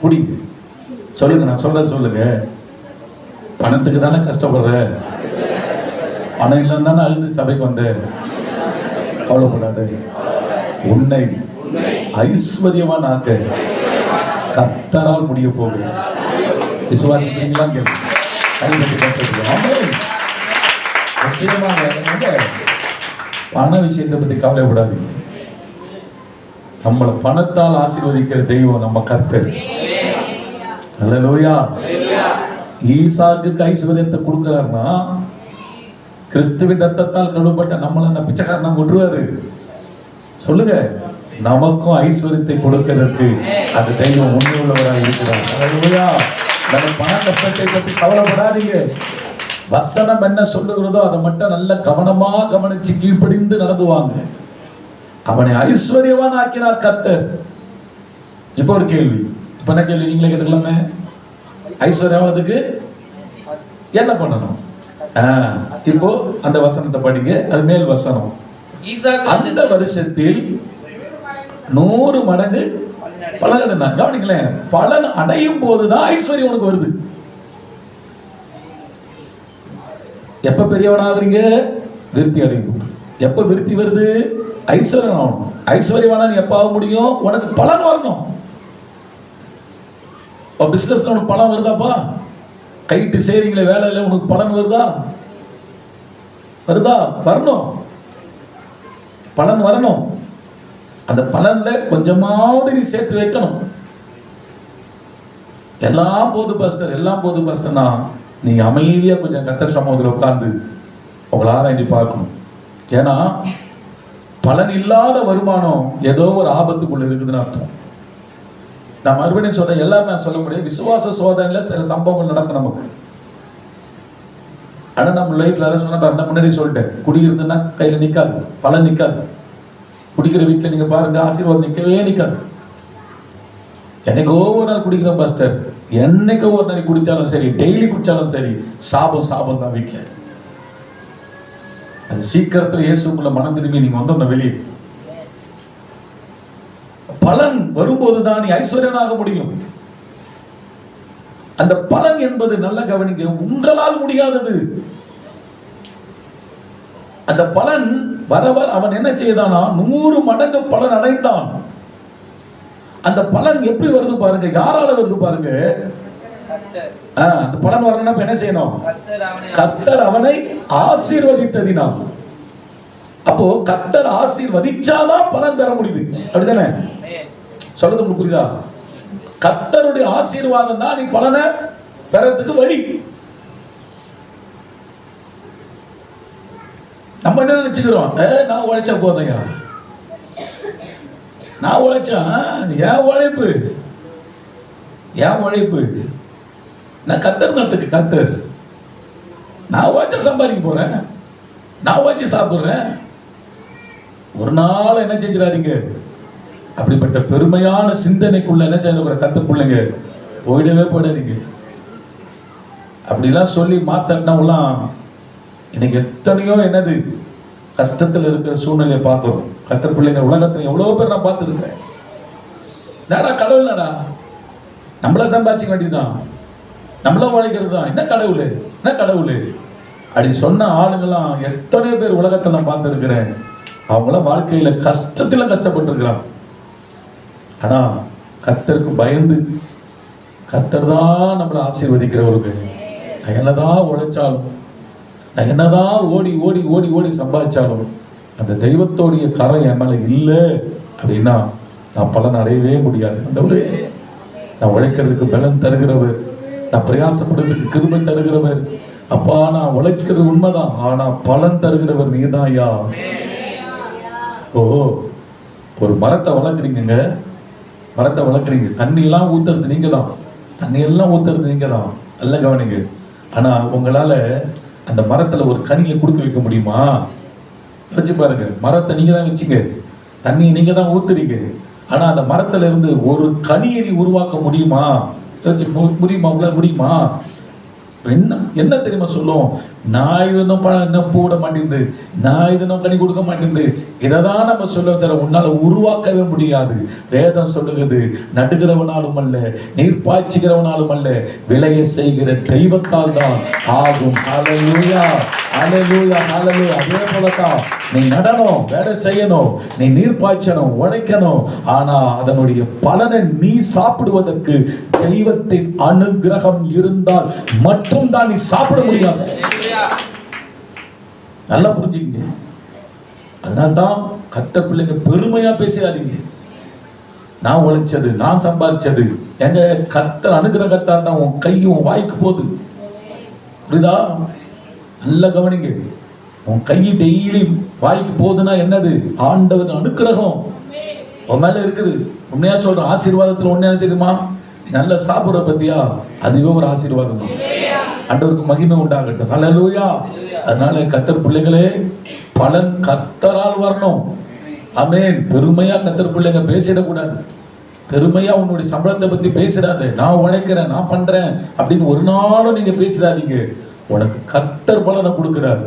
புடி சொல்லுங்க, நான் சொல்றது சொல்லுங்க. பணத்துக்கு தானே கஷ்டப்படுற, பணம் இல்லைன்னு தானே அழுது சபைக்கு வந்த. கவலைப்படாத, உன்னை ஐஸ்வர்யவான் ஆக்க கர்த்தரால் முடிய போகுது. விசுவாசிக்கிறீங்களா? நிச்சயமாக பண விஷயத்தை பத்தி கவலைப்படாதீங்க. நம்மளை பணத்தால் ஆசீர்வதிக்கிற தெய்வம் நம்ம கர்த்தர். அல்லேலூயா. ஈசாக்குக்கு ஐஸ்வர்யத்தை கொடுக்கிறாருன்னா கிறிஸ்துவின் ரத்தத்தால் கழுவப்பட்ட நம்மள என்ன பிச்சைக்காரனா விட்டுருவாரு? சொல்லுங்க. நமக்கும் ஐஸ்வர்யத்தை கொடுக்கிறதுக்கு அந்த தெய்வம் உண்மையுள்ளவராக இருக்கிறார். அல்லேலூயா. நம்ம பண கஷ்டத்தை பற்றி கவலைப்படாதீங்க. வசனம் என்ன சொல்லுகிறதோ அதை மட்டும் நல்ல கவனமா கவனிச்சு கீழ்ப்படிந்து நடந்துவாங்க. அவனை ஐஸ்வர்யவான் ஆக்கினார் கர்த்தர். இப்போ ஒரு கேள்வி, இப்ப என்ன கேள்வி நீங்களே கேட்டுக்கலாமே? ஐஸ்வர்யவாதுக்கு என்ன பண்ணணும்? இப்போ அந்த வசனத்தை படிங்க, அது மேல் வசனம். அந்த வருஷத்தில் 100 மடங்கு பலன் அடைந்தான். கவனிங்களேன், பலன் அடையும் போதுதான் ஐஸ்வர்யம் உனக்கு வருது. எப்ப பெரியவனாகிறீங்க? விருத்தி அடையும். எப்ப விருத்தி வருது? ஐஸ்வர்யம் ஆகணும். ஐஸ்வர்யவானா நீ எப்ப ஆக முடியும்? உனக்கு பலன் வரணும். பிசினஸ்ல உனக்கு பலன் வருதாப்பா? கைட்டு செய்றீங்களே வேலையில உனக்கு பலன் வருதா? வருதா? வரணும். பலன் வரணும். அந்த பலன்ல கொஞ்சமாவது நீ சேர்த்து வைக்கணும். எல்லாம் போது பாஸ்டர், எல்லாம் போது பாஸ்டர்னா நீங்க அமைதியா கொஞ்சம் கர்த்தர் சமூகத்தில் உட்கார்ந்து உங்களை ஆராய்ச்சி பார்க்கணும். ஏன்னா பலன் இல்லாத வருமானம் ஏதோ ஒரு ஆபத்துக்குள்ள இருக்குதுன்னு அர்த்தம். நான் மறுபடியும் சொல்றேன், எல்லாரும் நான் சொல்ல முடியாது. விசுவாச சோதனையில சில சம்பவங்கள் நடக்கும் நமக்கு. ஆனா நம்ம லைஃப்ல யாரும் சொன்னா முன்னாடி சொல்லிட்டேன், குடிக்கிறதுன்னா கையில நிக்காது, பலன் நிக்காது. குடிக்கிற வீட்டுல நீங்க பாருங்க, ஆசீர்வாதம் நிக்கவே நிக்காது. என்னைக்கோ ஒரு நாள் குடிக்கிறோம் பாஸ்டர், என்னைக்கோ ஒரு நாள் குடிச்சாலும் சரி, டெய்லி குடிச்சாலும் சரி, சாபம் சாபம் தான் வீட்டுல. அது சீக்கிரத்துல இயேசுக்குள்ள மனம் திரும்பி நீங்க வந்தோம்னா வெளியே பலன் வரும்போதுதான் நீ ஐஸ்வர்யனாக முடியும். அந்த பலன் என்பது நல்ல கவனிங்க, உங்களால் முடியாதது. அந்த பலன் வரவர் அவன் என்ன செய்தானா 100 மடங்கு பலன் அடைந்தான். அந்த பலன் எப்படி வருது பாருங்க, யாரால வருது பாருங்க. அந்த பலன் வரணும்னா என்ன செய்யணும்? கர்த்தர் அவனை ஆசீர்வதித்ததினால். அப்போ கர்த்தர் ஆசீர்வதிச்சாதான் பலன் பெற முடியுது. அப்படிதானே? சொல்றது உங்களுக்கு புரியுதா? கர்த்தருடைய ஆசீர்வாதம் தான் நீ பலனை பெறதுக்கு வழி. நம்ம என்ன நினைச்சுக்கிறோம்? நான் உழைச்சா போதையா, நான் உழைச்சேன், ஏன் உழைப்பு, ஏன் உழைப்பு, நான் கர்த்தர் நட்டுக்கு கர்த்தர், நான் உழைச்ச சம்பாதிக்க போறேன், நான் உழைச்சி சாப்பிடுறேன். ஒரு நாள் என்ன செஞ்சிடாதீங்க, அப்படிப்பட்ட பெருமையான சிந்தனைக்குள்ள என்ன செய்யக்கூட கர்த்தர் பிள்ளைங்க போயிடவே போயிடாதீங்க. அப்படிலாம் சொல்லி மாத்தலாம். இன்னைக்கு எத்தனையோ என்னது கஷ்டத்தில் இருக்கிற சூழ்நிலையை பார்க்கிறோம். கர்த்தர் பிள்ளைங்க உலகத்துல எவ்வளவு பேர் நான் பார்த்துருக்கிறேன். நாடா கடவுள், நாடா நம்மள சம்பாதிக்க வேண்டியதுதான், நம்மள உழைக்கிறது தான். என்ன கடவுள், என்ன கடவுள் அப்படி சொன்ன ஆளுங்கெல்லாம் எத்தனை பேர் உலகத்தை நான் பார்த்துருக்கிறேன். அவங்கள வாழ்க்கையில கஷ்டத்துல கஷ்டப்பட்டு இருக்கிறான். ஆனா கர்த்தருக்கு பயந்து, கர்த்தர் தான் நம்மளை ஆசீர்வதிக்கிறவருக்கு. நான் என்னதான் உழைச்சாலும், நான் என்னதான் ஓடி ஓடி ஓடி ஓடி சம்பாதிச்சாலும் அந்த தெய்வத்தோடைய கரம் என் மேல இல்லை அப்படின்னா நான் பலன் அடையவே முடியாது. அந்த நான் உழைக்கிறதுக்கு பலன் தருகிறவர், நான் பிரயாசப்படுறதுக்கு கிருபை தருகிறவர். அப்பா நான் உழைக்கிறது உண்மைதான், ஆனா பலன் தருகிறவர் நீதான் ஐயா. ஒரு மரத்தை வளர்க்குறீங்க, மரத்தை வளர்க்குறீங்க, தண்ணி எல்லாம் ஊத்துறது நீங்க தான், தண்ணி எல்லாம் ஊத்துறது நீங்க தான், நல்ல கவனிங்க. ஆனா உங்களால அந்த மரத்துல ஒரு கனியை கொடுக்க வைக்க முடியுமா? வச்சு பாருங்க. மரத்தை நீங்க தான் வச்சுங்க, தண்ணி நீங்க தான் ஊத்துறீங்க, ஆனா அந்த மரத்துல இருந்து ஒரு கனியை நீ உருவாக்க முடியுமா? முடியுமா? உங்களால முடியுமா? என்ன தெரியுமா சொல்லும்? நான் இது இன்னும் இன்னும் போட மாட்டேங்குது, நான் இது இன்னும் கனி கொடுக்க மாட்டேங்குது, இதைதான் நம்ம சொல்ல தர உன்னால உருவாக்கவே முடியாது. வேதம் சொல்லுகிறது, நடுகிறவனாலும் அல்ல, நீர் பாய்ச்சுகிறவனாலும் அல்ல, விளைய செய்கிற தெய்வத்தால் தான் ஆகும். ஹல்லேலூயா, ஹல்லேலூயா, ஹல்லேலூயா. அதே போலதான் நீ நடணும், வேலை செய்யணும், நீ நீர் பாய்ச்சணும், உழைக்கணும். ஆனா அதனுடைய பலனை நீ சாப்பிடுவதற்கு தெய்வத்தின் அனுகிரகம் இருந்தால் மட்டும்தான் நீ சாப்பிட முடியாது. நல்லா புரிஞ்சுக்கங்க. அதனால்தான் கர்த்தர் பிள்ளைங்க பெருமையா பேசாதீங்க. நான் உழைச்சது, நான் சம்பாதிச்சது, எங்க கர்த்தர் அனுகிரகத்தால் தான் உன் கையும் வாய்க்கு போகுது. புரியுதா? நல்லா கவனிங்க. உன் கை டெய்லி வாய்க்கு போகுதுன்னா என்னது? ஆண்டவர் அனுகிரகம் உன் மேல இருக்குது. உண்மையா சொல்ற, ஆசீர்வாதத்துல ஒண்ணு தெரியுமா? நல்ல சாப்பிடுற பத்தியா, அதுவே ஒரு ஆசீர்வாதம். ஆண்டவருக்கு மகிமை உண்டாகட்டும். ஹல்லேலூயா. அதனால கர்த்தர் பிள்ளைகளே, பலன் கர்த்தரால் வரணும். ஆமென். பெருமையா கர்த்தர் பிள்ளைங்க பேசிடக்கூடாது. பெருமையா உன்னுடைய சம்பளத்தை பத்தி பேசுறாது. நான் உழைக்கிறேன், நான் பண்றேன் அப்படின்னு ஒரு நாளும் நீங்க பேசுறாதீங்க. உனக்கு கர்த்தர் பலனை கொடுக்கிறார்.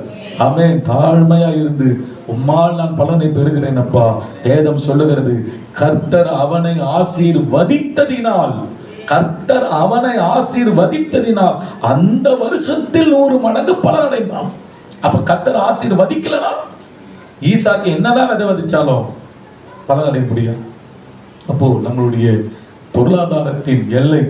ஆமென். தாழ்மையா இருந்து, உம்மால் நான் பலனை பெறுகிறேன் அப்பா. வேதம் சொல்லுகிறது, கர்த்தர் அவனை ஆசீர்வதித்ததினால், கர்த்தர் அவனை ஆசீர்வதித்ததினால் அந்த வருஷத்தில் 100 மடங்கு பலன் அடைந்தான். அப்ப கர்த்தர் ஆசீர்வதிக்கலனா ஈசாக்கு என்னதான் விதை விதைச்சாலும் பலன் அடைய முடியாது. அப்போ நம்மளுடைய பொருளாதாரத்தின் எல்லை,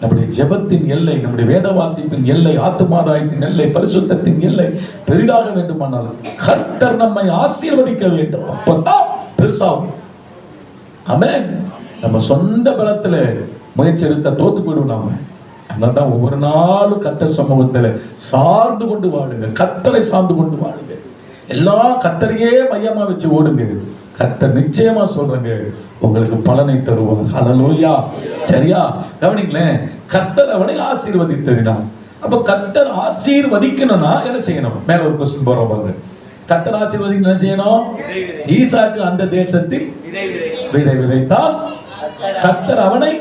நம்முடைய ஜெபத்தின் எல்லை, நம்முடைய வேத வாசிப்பின் எல்லை, ஆத்துமாதாயத்தின் எல்லை, பரிசுத்தத்தின் எல்லை பெரிதாக வேண்டுமானால் கர்த்தர் நம்மை ஆசீர்வதிக்க வேண்டும். அப்பதான் பெருசாகும். ஆமென். நம்ம சொந்த பலத்துல முயற்சி எடுத்த தோத்து போயிடுவோம் நாம. அதனால்தான் ஒவ்வொரு நாளும் கர்த்தர் சமூகத்துல சார்ந்து கொண்டு வாழுங்க, கர்த்தரை சார்ந்து கொண்டு வாழுங்க. எல்லாம் கர்த்தரையே மையமா வச்சு ஓடுங்க. கர்த்தர் நிச்சயமா சொல்றேங்க, உங்களுக்கு பலனை தருவார். ஹல்லேலூயா. சரியா? கவனிங்களேன். கர்த்தர் அவனை ஆசீர்வதித்ததினால். அப்ப கர்த்தர் ஆசீர்வதிக்கணும்னா என்ன செய்யணும்? மேல ஒரு கொஸ்டின் போறோம் பாருங்க. கர்த்தர் ஆசீர்வதிக்க என்ன செய்யணும்? ஈசாக்கு அந்த தேசத்தில் விதை விதைத்தால் கர்த்தர் அவனை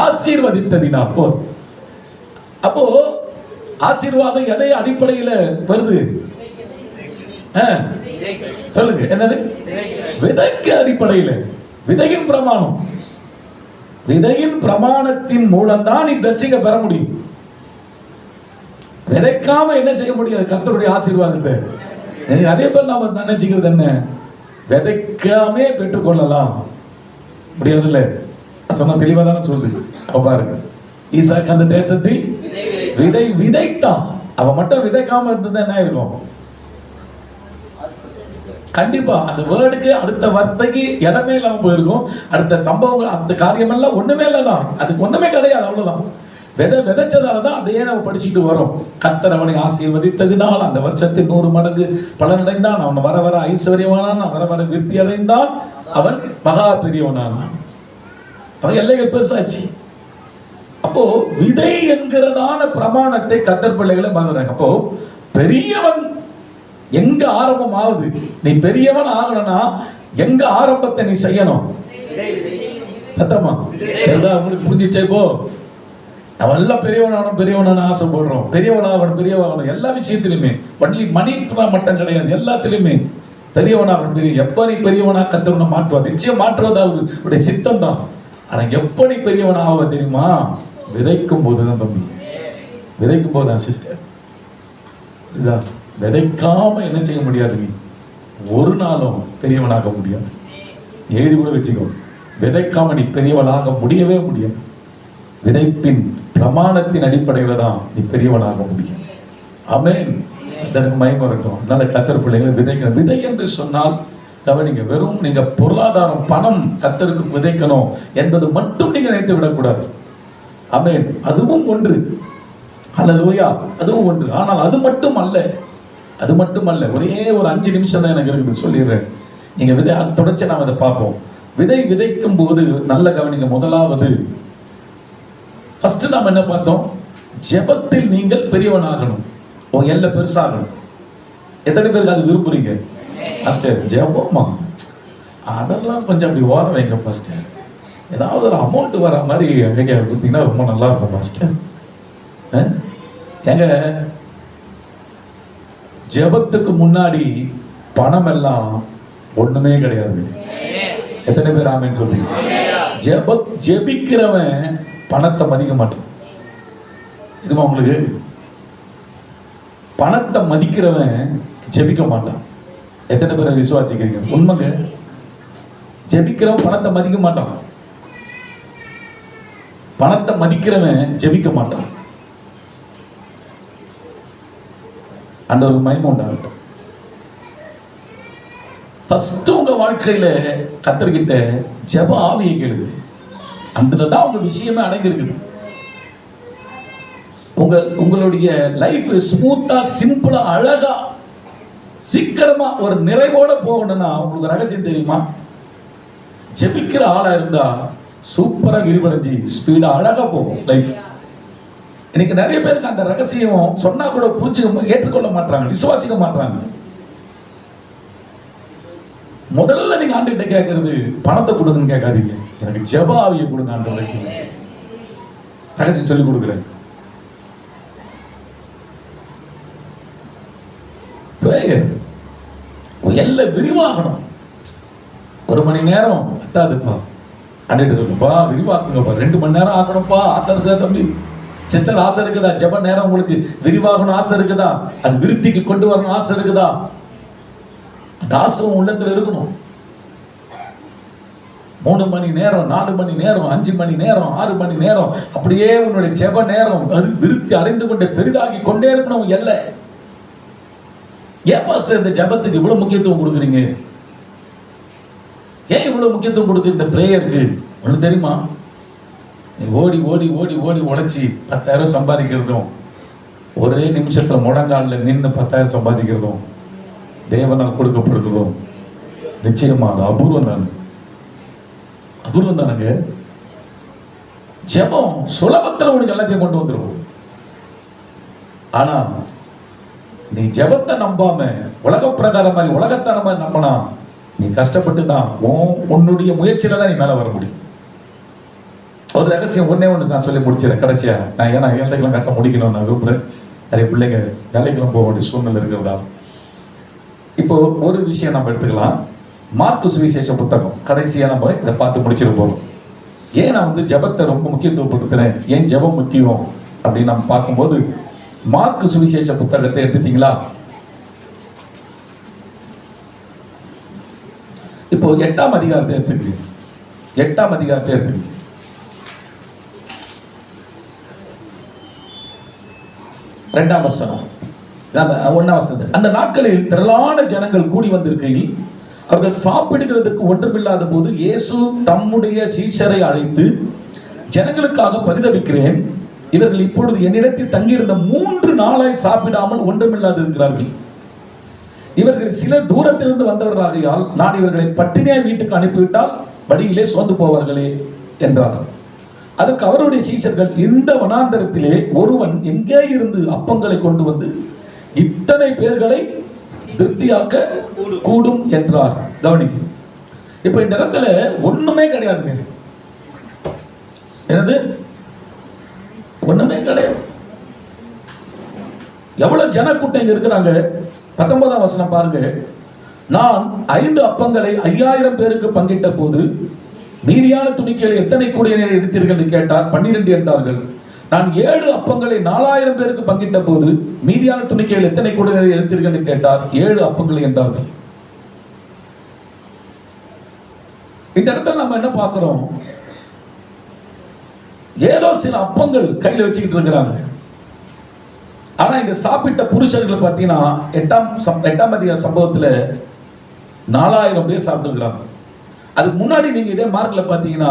ஆசீர்வதித்ததினால். அப்போ ஆசீர்வாதம் எதை அடிப்படையில் வருது? சொல்லுங்க, என்னது? விதைக்கு அடிப்படையில். விதையின் பிரமாணம், விதையின் பிரமாணத்தின் மூலம் தான் நீ பிளஸிங்க பெற முடியும். விதைக்காம என்ன செய்ய முடியாது கர்த்தருடைய ஆசீர்வாதத்தை? நிறைய பேர் நாம நினைச்சுக்கிறது என்ன, விதைக்காமே பெற்றுக்கொள்ளலாம் முடியாதுல்ல. சொன்ன தெளிவா தானே சொல்லுது. அப்ப பாருங்க, ஈசாக்கு அந்த தேசத்தை விதை விதைத்தான். அவன் மட்டும் விதைக்காம இருந்தது என்ன இருக்கும்? கண்டிப்பா அந்த வேர்டுக்கு, அடுத்த வார்த்தைக்கு இடமே இல்லாம போயிருக்கும். அடுத்த சம்பவங்கள், அந்த காரியம் எல்லாம் ஒண்ணுமே இல்லதான், அதுக்கு ஒண்ணுமே கிடையாது. அவ்வளவுதான். விதை விதைச்சதாலதான் அதையே நம்ம படிச்சுட்டு வரோம். கர்த்தர் அவனை ஆசீர்வதித்ததினால் அந்த வருஷத்தில் 100 மடங்கு பலனடைந்தான். அவன் வர வர ஐஸ்வர்யவானான், வர வர விருத்தி அடைந்தான், அவன் மகா பெரியவனானான், அவன் எல்லைகள் பெருசாச்சு. அப்போ விதை என்கிறதான பிரமாணத்தை கர்த்தர் பிள்ளைகளை மறந்துறாங்க. அப்போ பெரியவன் எங்க ஆரம்பம் ஆகுது? நீ பெரியவன் ஆகணும்னா எங்க ஆரம்பத்தை நீ செய்யணும்? சத்தமா உங்களுக்கு புரிஞ்சிச்சே? இப்போ அவன் எல்லாம் பெரியவனான ஆசைப்படுறோம், பெரியவனாகணும் எல்லா விஷயத்திலுமே. ஒன்லி மணி மட்டும் கிடையாது, எல்லாத்திலுமே பெரியவனாகணும். பெரிய எப்ப நீ பெரியவனா கர்த்தர் மாற்றுவார், நிச்சயம் மாற்றுவது அவருடைய சித்தம் தான். ஆனா எப்ப நீ பெரியவனாக தெரியுமா? விதைக்கும் போதுதான் தம்பி, விதைக்கும் போதுதான் சிஸ்டர். இதுதான், விதைக்காம என்ன செய்ய முடியாது, நீ ஒரு நாளும் பெரியவனாக முடியாது. எழுதி கூட வச்சுக்கோ, விதைக்காம நீ பெரியவனாக முடியவே முடியாது. விதைப்பின் பிரமாணத்தின் அடிப்படையில் தான் நீ பெரியவனாக முடியும். ஆமென். அதற்கு மயக்கம் இருக்கும். அதனால கர்த்தர் பிள்ளைகளை விதைக்கணும். விதை என்று சொன்னால் கவனிங்க, வெறும் நீங்க பொருளாதாரம், பணம் கர்த்தருக்கு விதைக்கணும் என்பது மட்டும் நீங்க நினைத்து விடக்கூடாது. ஆமென். அதுவும் ஒன்று. ஹல்லேலூயா. அதுவும் ஒன்று. ஆனால் அது மட்டும் அல்ல, அது மட்டும் அல்ல. ஒரே ஒரு 5 நிமிஷம் தான் எனக்கு இருக்குது, சொல்லிடுறேன். நீங்க விதை தொடர்ச்சி நாம் அதை பார்ப்போம். விதை விதைக்கும் போது நல்ல கவனிங்க. முதலாவது ஃபர்ஸ்ட் நாம் என்ன பார்த்தோம்? ஜெபத்தில் நீங்கள் பெரியவனாகணும், உங்க எல்லை பெருசாகணும். எத்தனை பேருக்கு அது விரும்புறீங்க? பாஸ்டர் ஜெபமா அதெல்லாம் கொஞ்சம் அப்படி ஓர வைங்க பாஸ்டர், ஏதாவது ஒரு அமௌண்ட் வர மாதிரி ஐடியா கொடுத்தீங்கன்னா ரொம்ப நல்லா இருக்கும் பாஸ்டர். ஏங்க ஜெபத்துக்கு முன்னாடி பணம் எல்லாம் ஒண்ணுமே கிடையாது. எத்தனை பேர் ஆமென் சொல்றீங்க? ஜெபிக்கிறவன் பணத்தை மதிக்க மாட்டான். தெரியுமா உங்களுக்கு? பணத்தை மதிக்கிறவன் ஜெபிக்க மாட்டான். எத்தனை பேர் விசுவாசிக்கிறீங்க? உண்மைங்க. ஜெபிக்கிறவன் பணத்தை மதிக்க மாட்டான். பணத்தை மதிக்கிறவன் ஜெபிக்க மாட்டான். ஆண்டவருக்கு மகிமை உண்டாகட்டும். ஃபர்ஸ்ட் உங்க வாழ்க்கையில கத்தர்கிட்ட ஜெப ஆவியை கேளுங்க. அதுலதான் உங்க விஷயமே அடங்கியிருக்குது. உங்களுடைய லைஃப் ஸ்மூத்தா, சிம்பிளா, அழகா, சீக்கிரமா ஒரு நிறைவோட போகணும்னா உங்களுக்கு ரகசியம் தெரியுமா? ஜெபிக்கிற ஆளா இருந்தா சூப்பரா விரிவடைஞ்சி ஸ்பீடா அழகா போகும் லைஃப். இன்னைக்கு நிறைய பேருக்கு அந்த ரகசியம் சொன்னா கூட புரிஞ்சுக்க, ஏற்றுக்கொள்ள மாட்டாங்க, விசுவாசிக்க மாட்டாங்க. முதல்ல நீங்க ஆண்டுகிட்ட கேட்கறது பணத்தை கொடுங்கன்னு கேட்காதீங்க. எனக்கு ஜெப ஆவியை கொடுங்க ஆண்டவரே. ரகசியம் சொல்லி கொடுக்குறேன். எல்லாம் விரிவாகணும். 1 மணி நேரம் பத்தாதுப்பா. அன்னிட்டு சொல்லுப்பா விரிவாக்குங்கப்பா. 2 மணி நேரம் ஆகணும்ப்பா. ஆசை இருக்குதா தம்பி? சிஸ்டர் ஆசை இருக்குதா? ஜெப நேரம் உங்களுக்கு விரிவாகணும் ஆசை இருக்குதா? அது விருத்திக்கு கொண்டு வரணும் ஆசை இருக்குதா? அந்த ஆசை உள்ளத்துல இருக்கணும். 3 மணி நேரம், 4 மணி நேரம், 5 மணி நேரம், 6 மணி நேரம், அப்படியே உன்னுடைய ஜெப நேரம் அது விருத்தி அடைந்து கொண்டே பெரிதாகி கொண்டே இருக்கணும். எல்லை. ஏன் பாஸ்டர் இந்த ஜெபத்துக்கு இவ்வளவு முக்கியத்துவம் கொடுக்குறீங்க? ஏன் இவ்வளவு முக்கியத்துவம் கொடுக்குற இந்த பிரேயருக்கு? ஒண்ணு தெரியுமா? நீ ஓடி ஓடி ஓடி ஓடி உழைச்சி 10,000 சம்பாதிக்கிறதும், ஒரே நிமிஷத்துல முழங்காலில் நின்று 10,000 சம்பாதிக்கிறதும், தேவனால் கொடுக்கப்படுகிறதும் நிச்சயமா அது அபூர்வம் தானே. அபூர்வம் தானங்க. ஜெபம் சுலபத்தில் உனக்கு எல்லாத்தையும் கொண்டு வந்துடும். ஆனா நீ ஜெபத்தை நம்பாம உலக பிரகாரம் மாதிரி உலகத்தான மாதிரி நம்பினா நீ கஷ்டப்பட்டு தான் உன்னுடைய முயற்சியில தான் நீ மேல வர முடியும். ஒரு ரகசியம் ஒண்ணு நான் சொல்லி முடிச்சிடறேன் கடைசியா. நான் ஏன்னா வேலைக்கெல்லாம் கரெக்டாக முடிக்கணும் நான் விரும்புறேன். நிறைய பிள்ளைங்க வேலைக்கெல்லாம் போக வேண்டிய சூழ்நிலை இருக்கிறதா. இப்போ ஒரு விஷயம் நம்ம எடுத்துக்கலாம். மார்க்கு சுவிசேஷ புத்தகம் கடைசியா நம்ம இதை பார்த்து முடிச்சிட போறோம். ஏன் நான் ஜெபத்தை ரொம்ப முக்கியத்துவப்படுத்துறேன், ஏன் ஜெபம் முக்கியம் அப்படின்னு நம்ம பார்க்கும்போது, மார்க்கு சுவிசேஷ புத்தகத்தை எடுத்துட்டீங்களா? இப்போ 8ஆம் அதிகாரத்தை எடுத்துக்கிறீங்க. 8ஆம் அதிகாரத்தை எடுத்துக்கிறீங்க. இரண்டாம் வசனம், 1ஆம் வசனம். அந்த நாட்களில் திரளான ஜனங்கள் கூடி வந்திருக்கையில் அவர்கள் சாப்பிடுகிறதுக்கு ஒன்றுமில்லாத போது இயேசு தம்முடைய சீஷரை அழைத்து, ஜனங்களுக்காக பரிதபிக்கிறேன், இவர்கள் இப்பொழுது என்னிடத்தில் தங்கியிருந்த 3 நாளாய் சாப்பிடாமல் ஒன்றுமில்லாது இருக்கிறார்கள். இவர்கள் சிலர் தூரத்திலிருந்து வந்தவர்களாகையால் நான் இவர்களை பட்டினியாய் வீட்டுக்கு அனுப்பிவிட்டால் வழியிலே சோர்ந்து போவார்களே என்றார். அதற்கு அவருடைய சீஷர்கள், இந்த வனாந்தரத்திலே ஒருவன் எங்கே இருந்து அப்பங்களை கொண்டு வந்து இத்தனை பேர்களை திருப்தியாக்க கூடும் என்றார். கவனிக்க. இப்ப இந்த இடத்துல ஒண்ணுமே கிடையாதுங்க. என்னது? ஒண்ணுமே கிடையாது. எவ்வளவு ஜனக்கூட்டம் இங்க இருக்கிறாங்க. 19ஆம் வசனம் பாருங்க. நான் 5 அப்பங்களை 5000 பேருக்கு பங்கிட்ட போது மீதியான துணிக்கைகளை எத்தனை கூடையை எடுத்தீர்கள் என்று கேட்டார். 12 என்றார்கள். நான் 7 அப்பங்களை 4000 பேருக்கு பங்கிட்ட போது மீதியான துணிக்கைகள் எத்தனை கூடையை எடுத்தீர்கள் என்று கேட்டார். 7 அப்பங்களை என்றார்கள். இந்த இடத்துல நம்ம என்ன பார்க்கிறோம்? ஏதோ சில அப்பங்கள் கையில வச்சுக்கிட்டு இருக்கிறாங்க. ஆனா இங்க சாப்பிட்ட புருஷர்கள் பார்த்தீங்கன்னா 8ஆம் அதிகார சம்பவத்துல 4000 பேர் சாப்பிட்டு இருக்கிறாங்க. அதுக்கு முன்னாடி நீங்க இதே மார்க்ல பாத்தீங்கன்னா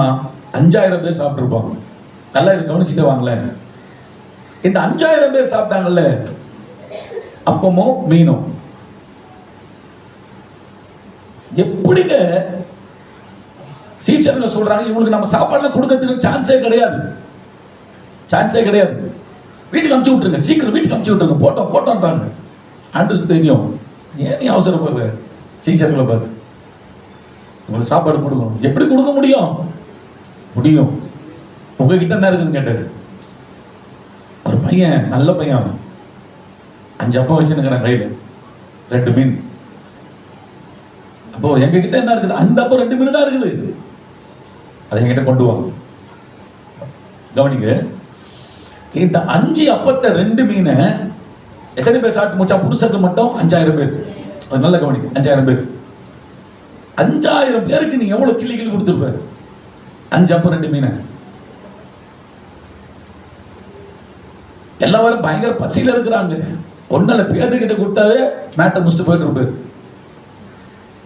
5000 பேர் சாப்பிட்டு இருப்பாங்க. நல்லா இதை கவனிச்சுட்டே வாங்களேன். இந்த 5000 பேர் சாப்பிட்டாங்கல்ல, அப்பமோ மீனும். எப்படிங்க சீச்சர்கள் சொல்றாங்க, இவங்களுக்கு நம்ம சாப்பாடுல கொடுக்கறதுக்கு சான்ஸே கிடையாது, சான்ஸே கிடையாது, வீட்டுக்கு அனுப்பிச்சு விட்டுருங்க, சீக்கிரம் வீட்டுக்கு அனுப்பிச்சு விட்டுருங்க, போட்டோன்றாங்க. ஆண்டவருக்கு தெரியும். ஏன் நீ அவசரப்படுற? சீச்சர்களை பார்த்து உங்களுக்கு சாப்பாடு கொடுக்கணும். எப்படி கொடுக்க முடியும்? முடியும். உங்ககிட்ட என்ன இருக்குன்னு கேட்டாரு. ஒரு பையன், நல்ல பையன், 5 அப்பம் வச்சுருக்கிறேன் கையில், 2 மீன். அப்போ எங்க கிட்ட என்ன இருக்குது? அந்த அப்போ 2 மீன் தான் இருக்குது. அதை என்கிட்ட கொண்டு வாங்க. கவனிங்க, இந்த 5 அப்பத்தை 2 மீனை எத்தனை பேர் சாப்பிட்டு முடிச்சா? புருஷருக்கு மட்டும் 5000 பேர். நல்ல கவனிங்க, 5000 பேர். 5000 பேருக்கு நீ எவ்வளவு கிள்ளி கொடுத்துருப்ப? 5 அப்பம் 2 மீனை. எல்லாரும் பயங்கர பசியில இருக்கிறாங்க. ஒன்னால பேருக்கிட்ட கொடுத்தாவே மேட்டை முடிச்சுட்டு போயிட்டு இருப்பாரு.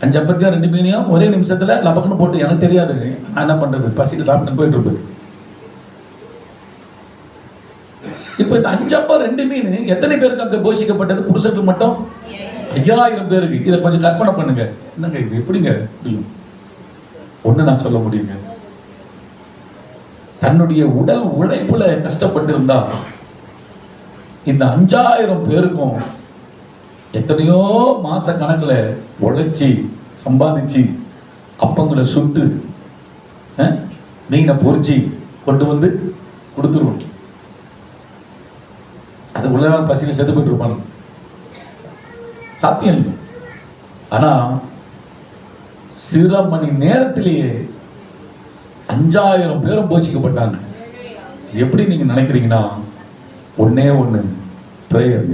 5 அப்பத்தையும் 2 மீனையும் ஒரே நிமிஷத்துல லபக்குன்னு போட்டு, எனக்கு தெரியாது நான் என்ன பண்றது, பசியில சாப்பிட்டு போயிட்டு இருப்பாரு. இப்ப இந்த 5 அப்பம் 2 மீன் எத்தனை பேருக்கு அங்க போஷிக்கப்பட்டது? புருஷருக்கு மட்டும் 5000 பேருக்கு. இதை கொஞ்சம் கற்பனை பண்ணுங்க. என்னங்க இது எப்படிங்க முடியும்? ஒண்ணு நான் சொல்ல முடியுங்க, தன்னுடைய உடல் உழைப்புல கஷ்டப்பட்டு இருந்தா இந்த 5000 பேருக்கும் எத்தனையோ மாச கணக்குல உழைச்சி சம்பாதிச்சு அப்பங்களை சுட்டு மீனை பொறிச்சு கொண்டு வந்து கொடுத்துருவோம். அது உள்ள பசியில செத்து போயிட்டு இருப்பாங்க. சாத்தியம் இல்லை. ஆனா சில மணி நேரத்திலேயே 5000 பேரும் போஷிக்கப்பட்டாங்க. எப்படி நீங்க நினைக்கிறீங்கன்னா? ஒண்ணே ஒண்ணு, பிரேயர்,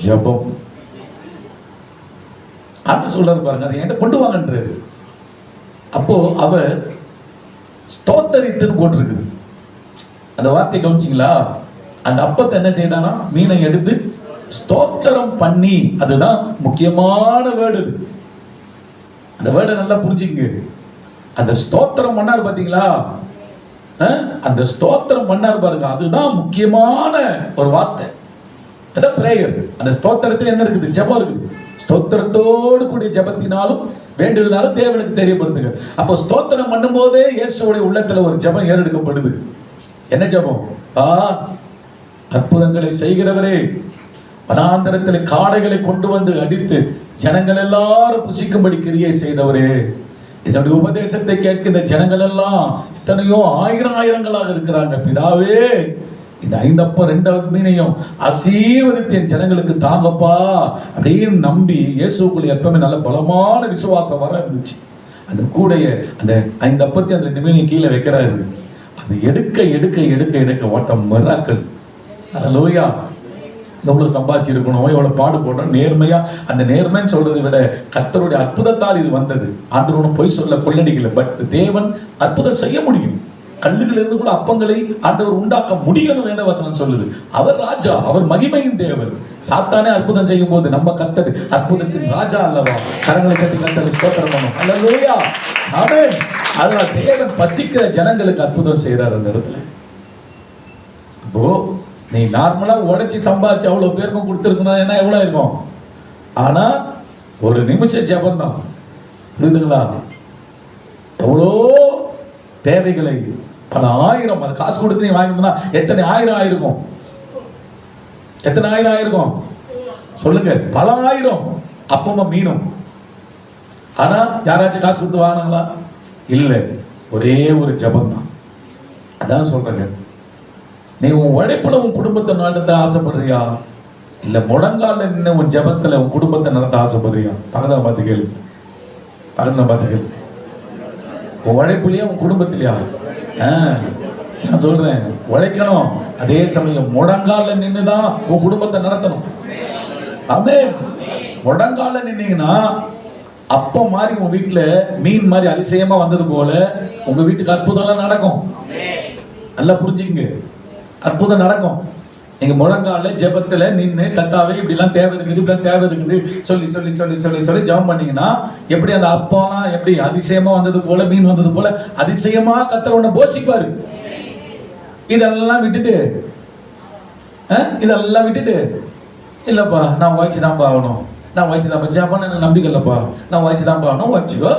ஜெபம். ஆண்டு சொல்றாரு பாருங்க, அதை என்கிட்ட கொண்டு வாங்கன்றாரு. அப்போ அவர் ஸ்தோத்தரித்துன்னு போட்டிருக்கு. அந்த வார்த்தையை கவனிச்சிங்களா? அந்த அப்பத்தை என்ன செய்தானா? மீனை எடுத்து ஸ்தோத்திரம் பண்ணி, அதுதான் முக்கியமான வேர்டு. அந்த வேர்டை நல்லா புரிஞ்சுங்க. அந்த ஸ்தோத்திரம் பண்ணாரு பாத்தீங்களா? அந்த ஸ்தோத்திரம் பண்ணாரு பாருங்க, அதுதான் முக்கியமான ஒரு வார்த்தை. அதான் பிரேயர். அந்த ஸ்தோத்திரத்தில் என்ன இருக்குது? ஜெபம் இருக்குது. ஸ்தோத்திரத்தோடு கூடிய ஜெபத்தினாலும் வேண்டுதனாலும் தேவனுக்கு தெரியப்படுத்துங்க. அப்போ ஸ்தோத்திரம் பண்ணும் போதே இயேசுவுடைய உள்ளத்துல ஒரு ஜெபம் ஏறெடுக்கப்படுது. என்ன ஜெபம்? அற்புதங்களை செய்கிறவரே, வனாந்தரத்தில் காடைகளை கொண்டு வந்து அடித்து ஜனங்கள் எல்லாரும் புசிக்கும்படி கிரியை செய்தவரே, என்னுடைய உபதேசத்தை கேட்கின்ற ஜனங்கள் எல்லாம் எத்தனையோ ஆயிரங்களாக இருக்கிறாங்க. பிதாவே, இந்த 5 அப்பம் 2 மீனையும் ஆசீர்வதித்து என் ஜனங்களுக்கு தாங்கப்பா அப்படின்னு நம்பி இயேசுக்குள்ள எப்பவுமே நல்ல பலமான விசுவாசம் வர இருந்துச்சு. அந்த கூடைய அந்த 5 அப்பத்தையும் அந்த 2 மீனையும் கீழே வைக்கிறாரு. அது எடுக்க எடுக்க எடுக்க எடுக்க ஓட்டம் மிராக்கிள். அல்லேலூயா. எவ்வளவு சம்பாதிச்சு இருக்கணும், எவ்வளவு பாடுபடணும், நேர்மையா. அந்த நேர்மைன்னு சொல்றதை விட கர்த்தருடைய அற்புதத்தால் இது வந்தது. ஆண்டவரும் பொய் சொல்ல கொள்ளடிக்கல. பட் தேவன் அற்புதம் செய்ய முடியும். கல்லுகள் இருந்து கூட அப்பங்களை ஆண்டவர் உண்டாக்க முடியும். வேதவசனம் சொல்லுது. அவர் ராஜா, அவர் மகிமையின் தேவன். சாத்தானே அற்புதம் செய்யும் போது நம்ம கர்த்தர் அற்புதத்தின் ராஜா அல்லவா? கரங்களை கட்டி கர்த்தருக்கு ஸ்தோத்திரம் பண்ணணும். அல்லேலூயா, ஆமென். அதனால தேவன் பசிக்கிற ஜனங்களுக்கு அற்புதம் செய்யறார் அந்த இடத்துல. அப்போ நீ நார்மலா உடைச்சி சம்பாதிச்சு அவ்வளவு பேருக்கும் கொடுத்துருக்கணும், என்ன எவ்வளவு இருக்கும்? ஆனா ஒரு நிமிஷ ஜெபம் தான். புரியுதுங்களா? எவ்வளோ தேவைகளை பல ஆயிரம், அது காசு கொடுத்து நீ வாங்கினா எத்தனை ஆயிரம் ஆயிருக்கும்? எத்தனை ஆயிரம் ஆயிருக்கும் சொல்லுங்க? பல ஆயிரம் அப்பமா மீனும். ஆனா யாராச்சும் காசு கொடுத்து வாங்கினாங்களா? இல்லை. ஒரே ஒரு ஜெபம் தான். அதான் சொல்றேங்க. நீ உன் உழைப்புல உன் குடும்பத்தை நடத்த ஆசைப்படுறியா? இல்ல முழங்கால நின்று உன் ஜெபத்துல உன் குடும்பத்தை நடத்த ஆசைப்படுறியா? பக்கத்துல பார்த்து கேளு. பக்கத்துல பார்த்து கேளு. உன் உழைப்புலயா உன் குடும்பத்திலயா? நான் சொல்றேன், உழைக்கணும். அதே சமயம் முழங்கால நின்றுதான் உன் குடும்பத்தை நடத்தணும். ஆமென். முழங்கால நின்னீங்கன்னா அப்ப மாதிரி உன் வீட்டுல மீன் மாதிரி அதிசயமா வந்தது போல உங்க வீட்டுக்கு அற்புதம் நடக்கும். நல்லா புரிஞ்சுங்க, அற்புதம் நடக்கும். நீங்க முழங்கால ஜெபத்துல நின்று கர்த்தாவே இப்படிலாம் தேவை இருக்குது, இப்படிலாம் தேவை இருக்குது சொல்லி சொல்லி சொல்லி சொல்லி சொல்லி ஜெபம் பண்ணீங்கன்னா எப்படி அந்த அப்பம்லாம் எப்படி அதிசயமா வந்தது போல மீன் வந்தது போல அதிசயமா கர்த்தர் உன்னை போஷிப்பாரு. இதெல்லாம் விட்டுட்டு இல்லப்பா நான் வாய்ச்சி தான் ஆகணும், நான் வாய்ச்சி தான் ஜெபம் எனக்கு நம்பிக்கை இல்லப்பா, நான் வாய்ச்சி தான் ஆகணும், வாய்ச்சிக்கோ.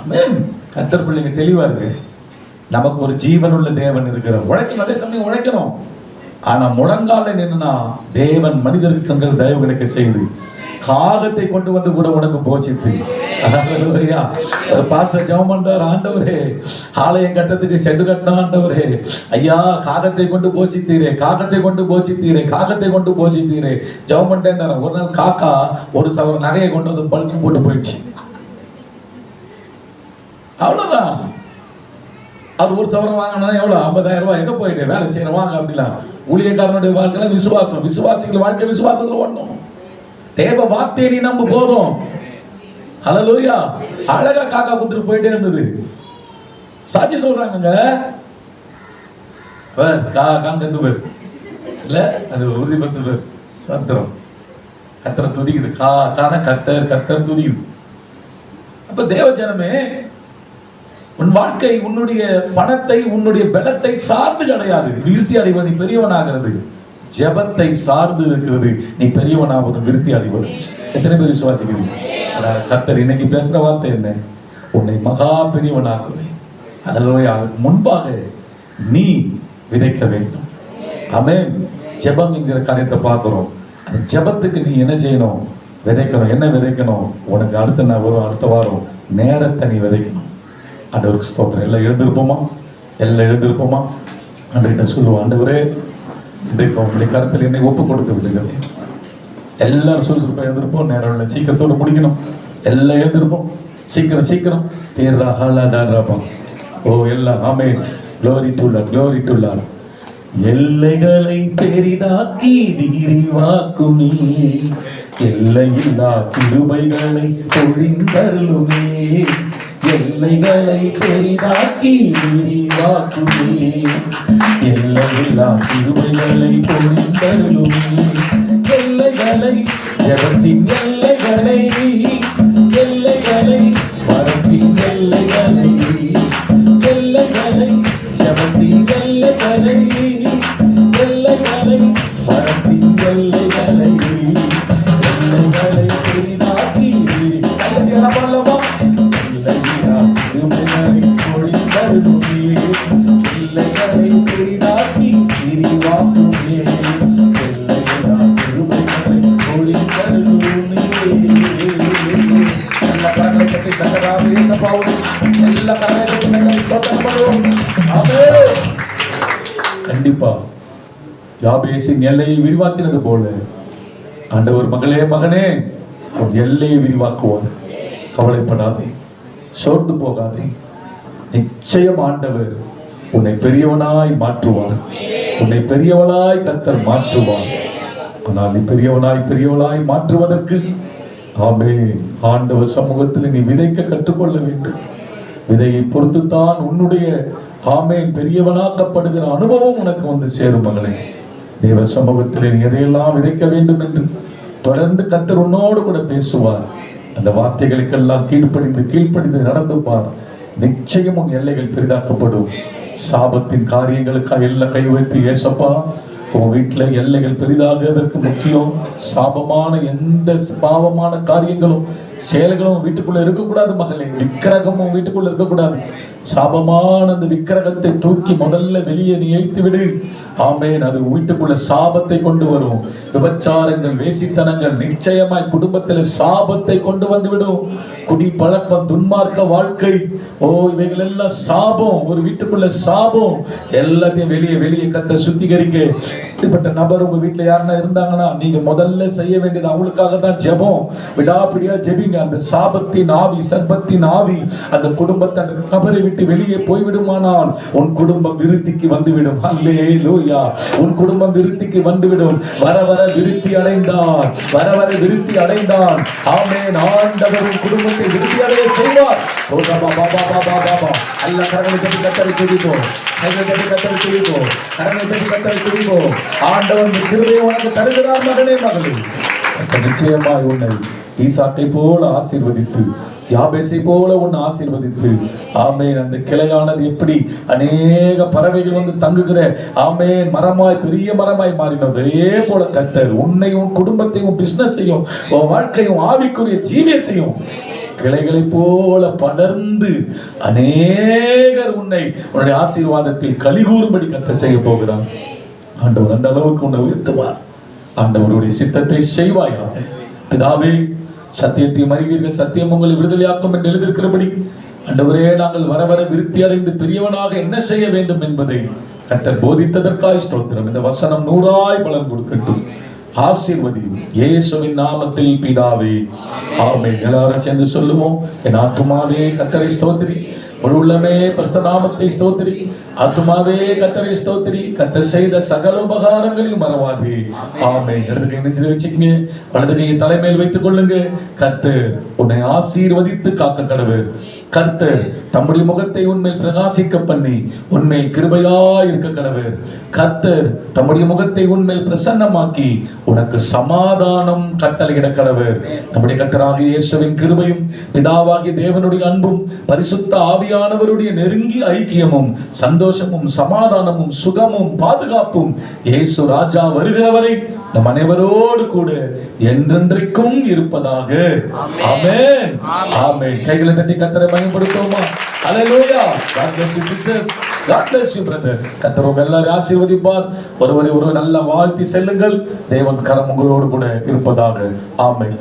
ஆமென். கர்த்தர் பிள்ளைங்க தெளிவா இருக்கு. நமக்கு ஒரு ஜீவனுள்ள தேவன் இருக்கிறார். உழைக்கணும், அதே சமயம் உழைக்கணும். ஆனா முழங்கால நின்னா தேவன் மனிதருக்கு தயவு கிடைக்க செய்து காகத்தை கொண்டு வந்து கூட உனக்கு போஷித்து. ஹல்லேலூயா. ஒரு பாஸ்டர் ஜெபம் பண்றார், ஆண்டவரே ஆலயம் கட்டத்துக்கு ஷெட் கட்டினா ஆண்டவரே, ஐயா காகத்தை கொண்டு போஷித்தீரே, காகத்தை கொண்டு போஷித்தீரே, காகத்தை கொண்டு போஷித்தீரே. ஜெபம் பண்ணிட்டே. ஒரு நாள் காக்கா ஒரு சவர நகையை கொண்டு வந்து பழுக்கு போட்டு போயிடுச்சு. அவ்வளவுதான். அவர் ஒரு சவரம் வாங்கினா எவ்வளவு? 50,000 ரூபாய். எங்க போயிட்டு வேலை செய்யணும் வாங்க அப்படிலாம். ஊழியக்காரனுடைய வாழ்க்கையில விசுவாசம், விசுவாசிகள் வாழ்க்கை விசுவாசத்துல ஓடணும். தேவ வார்த்தையை நீ நம்ப போதும். ஹல்லேலூயா. அழகா காக்கா குத்துட்டு போயிட்டே இருந்தது. சாட்சி சொல்றாங்க, காந்து பேர் இல்ல, அது உறுதிப்படுத்து பேர் சத்திரம். கத்தரை துதிக்குது. கான கத்தர் கத்தர் துதிக்குது. அப்ப தேவஜனமே, உன் வாழ்க்கை உன்னுடைய பணத்தை உன்னுடைய பலத்தை சார்ந்து கிடையாது. விருத்தி அடைவது பெரியவனாகிறது. ஜெபத்தை சார்ந்து இருக்கிறது நீ பெரியவனாவது, விருத்தி அடைவது. எத்தனை பேர் விசுவாசிக்கிறீங்க? கர்த்தர் இன்னைக்கு பேசுற வார்த்தை என்ன? உன்னை மகா பெரியவனாக்குவேன். ஹல்லேலூயா. முன்பாக நீ விதைக்க வேண்டும். ஆமென். ஜெபம் என்கிற காரியத்தை பார்க்கிறோம். அந்த ஜெபத்துக்கு நீ என்ன செய்யணும்? விதைக்கணும். என்ன விதைக்கணும்? உனக்கு அடுத்த வாரம் நேரத்தை நீ விதைக்கணும். ஆண்டவருக்கு ஸ்தோத்திரம். எல்லாம் எழுந்திருப்போமா? எல்லாம் எழுந்திருப்போமா? ஆண்டவர்கிட்ட சொல்லுவோம், ஆண்டவரே இன்றைக்கு உங்களுடைய கருத்தில் என்னை ஒப்பு கொடுத்து விடுகிறது. எல்லாரும் சுறுசுறுப்பாக எழுந்திருப்போம். நேரம் இல்லை, சீக்கிரத்தோடு முடிக்கணும். எல்லாம் எழுந்திருப்போம். சீக்கிரம் சீக்கிரம். தேர்ரா ஹாலாதாராபா. ஓ எல்லாம் ஆமென். Glory to Lord, glory to Lord. எல்லைகளை பெரிதாக்கி விரிவாக்குமே, எல்லையில்லா கிருபைகளை பொழிந்தருளுமே. எல்லைகளை பெரிதாக்கி விரிவாக்குமே, எல்லையில்லா கிருபைகளை பொழிந்தருளுமே. எல்லைகளை ஜெபத்தின் எல்லைகளை, எல்லைகளை வரத்தின் எல்லைகளை, எல்லைகளை ஜெபத்தின் எல்லைகளை, எல்லைகளை வரத்தின் எல்லைகளை, எல்லைகளை பெரிதாக்கி அல்லவா எல்லையில்லா கிருபைகளை பொழிந்தருளுமே. எல்லைகளை பெரிதாக்கி விரிவாக்குமே, எல்லையில்லா கிருபைகளை பொழிந்தருளுமே. எல்லா கரங்களை தட்டி கர்த்தராகிய இயேசுவாவுக்கு எல்லா கரங்களை தட்டி கர்த்தரை ஸ்தோத்திரம் பண்ணுவோம். ஆமென். கண்டிப்பா யாபேசின் எல்லையை விரிவாக்கினது போல ஆண்டவர் மகளே மகனே உன் எல்லையை விரிவாக்குவார். கவலைப்படாதே, சோர்ந்து போகாதே. நிச்சயம் ஆண்டவர் உன்னை பெரியவனாய் மாற்றுவார். உன்னை பெரியவளாய் கர்த்தர் மாற்றுவார். ஆனால் நீ பெரியவளாய் மாற்றுவதற்கு ஆமென் ஆண்டவர் சமூகத்தில் நீ விதைக்க கற்றுக்கொள்ள வேண்டும். விதையை பொறுத்துத்தான் உன்னுடைய ஆமென் பெரியவனாக்கப்படுகிற அனுபவம் உனக்கு வந்து சேரும். மகளே, தேவ சமூகத்தில் நீ எதையெல்லாம் விதைக்க வேண்டும் என்று தொடர்ந்து கர்த்தர் உன்னோடு கூட பேசுவார். அந்த வார்த்தைகளுக்கெல்லாம் கீழ்ப்படிந்து நடந்து பார். நிச்சயம் உன் எல்லைகள் பெரிதாக்கப்படும். சாபத்தின் காரியங்களுக்காக எல்லாம் கை வைத்து, ஏசப்பா உன் வீட்டுல எல்லைகள் பெரிதாகிறதுக்கு முக்கியம். சாபமான எந்த பாவமான காரியங்களும் செயல்களும் வீட்டுக்குள்ள இருக்கக்கூடாது. மகளே, விக்கிரகமும் வீட்டுக்குள்ள இருக்கக்கூடாது. சாபமான அந்த விக்கிரகத்தை தூக்கி முதல்ல வெளியே நீ ஏய்த்து விடு. ஆமென். அது வீட்டுக்குள்ள சாபத்தை கொண்டு வரும். விபச்சாரங்கள், வேசித்தனங்கள் நிச்சயமாய் குடும்பத்தில் சாபத்தை கொண்டு வந்து விடும். குடி பழக்கம், துன்மார்க்க வாழ்க்கை, இவைகள் எல்லாம் சாபம். ஒரு வீட்டுக்குள்ள சாபம். எல்லாத்தையும் வெளியே கத்த சுத்திகரிங்க. இப்படிப்பட்ட நபர் உங்க வீட்டுல யாருன்னா இருந்தாங்கன்னா நீங்க முதல்ல செய்ய வேண்டியது அவங்களுக்காக தான் ஜெபம். விடாப்பிடியா ஜெபிங்க. அந்த சாபத்தின் ஆவி, சர்பத்தின் ஆவி அந்த குடும்பத்தை, அந்த நபரை விட்டு வெளியே போய்விடுமானால் உன் குடும்பம் விருத்திக்கு வந்துவிடும். அல்லேலூயா. உன் குடும்பம் விருத்திக்கு வந்துவிடும். வர விருத்தி அடைந்தான், விருத்தி அடைந்தான். ஆமென். ஆண்டவர் உன் குடும்பத்தை விருத்தி அடைய செய்வார். அல்ல கரங்களை தட்டி கர்த்தரை துதிப்போம். கரங்களை தட்டி கர்த்தரை துதிப்போம். ஆண்டவர் கிருபையை உனக்கு தருகிறார் மகனே, மகளே. நிச்சயமாய் உன்னை ஈசாக்கை போல ஆசீர்வதித்து, யாபேசை போல உன்னை ஆசீர்வதித்து, ஆமென். அந்த கிளையானது எப்படி அநேக பறவைகள் வந்து தங்குகிற ஆமென் மரமாய், பெரிய மரமாய் மாறினது, அதே போல கர்த்தர் உன்னையும், உன் குடும்பத்தையும், பிசினஸையும், உன் வாழ்க்கையும், ஆவிக்குரிய ஜீவியத்தையும் கிளைகளை போல படர்ந்து அநேகர் உன்னுடைய ஆசீர்வாதத்தில் கலிகூறும்படி கர்த்தர் செய்ய போகிறார். ஆண்டவர் அந்த அளவுக்கு உன்னை உயர்த்துவார். ஆண்டவருடைய சித்தத்தை செய்வாயாக. பிதாவே, சத்தியத்தையும் அறிவீர்கள், சத்தியம் உங்களை விடுதலையாக்கும் என்று எழுதியிருக்கிறபடி ஆண்டவரே, நாங்கள் வர வர விருத்தி அடைந்து பெரியவனாக என்ன செய்ய வேண்டும் என்பதை கர்த்தர் போதித்ததற்காய் ஸ்தோத்திரம். இந்த வசனம் 100 பலன் கொடுக்கட்டும். ஆசீர்வதியும் இயேசுவின் நாமத்தில் பிதாவே, ஆமென். எல்லாரும் சேர்ந்து சொல்லுவோம். என் ஆத்துமாவே கர்த்தரை ஸ்தோத்திரி, முழு உள்ளமே பரிசுத்த நாமத்தை ஸ்தோத்திரி. ஆத்துமாவே கர்த்தரை ஸ்தோத்திரி, கர்த்தர் செய்த சகல உபகாரங்களையும் மறவாதே. ஆமென். இடது கை நெஞ்சில வச்சுக்கங்க, வலது கையை தலைமையில் வைத்துக் கொள்ளுங்க. கர்த்தர் உன்னை ஆசீர்வதித்து காக்க கடவர். கர்த்தர் தம்முடைய முகத்தை உன்மேல் பிரகாசிக்க பண்ணி உன்மேல் கிருபையா இருக்க கடவர். கர்த்தர் தம்முடைய முகத்தை உன்மேல் பிரசன்னமாக்கி உனக்கு சமாதானம் கட்டளையிட கடவர். நம்முடைய கர்த்தராகிய இயேசுவின் கிருபையும் பிதாவாகிய தேவனுடைய அன்பும் பரிசுத்த ஆவியானவருடைய நெருங்கிய ஐக்கியமும் சந்தோஷமும் சமாதானமும் சுகமும் பாதுகாப்பும் இயேசு ராஜா வருகிறவரை நம் அனைவரோடு கூட என்றென்றைக்கும் இருப்பதாக. ஆமென். ஆமென். கைகளை தட்டி கர்த்தரை மகிமைப்படுத்துவோமா? ஹல்லேலூயா. God bless you sisters. God bless you brothers. கர்த்தர் உங்களை எல்லாரையும் ஆசீர்வதிப்பார். ஒருவரை ஒருவர் நல்ல வாழ்த்தி செல்லுங்கள். தேவன் கரம் உங்களோடு கூட இருப்பதாக. ஆமென்.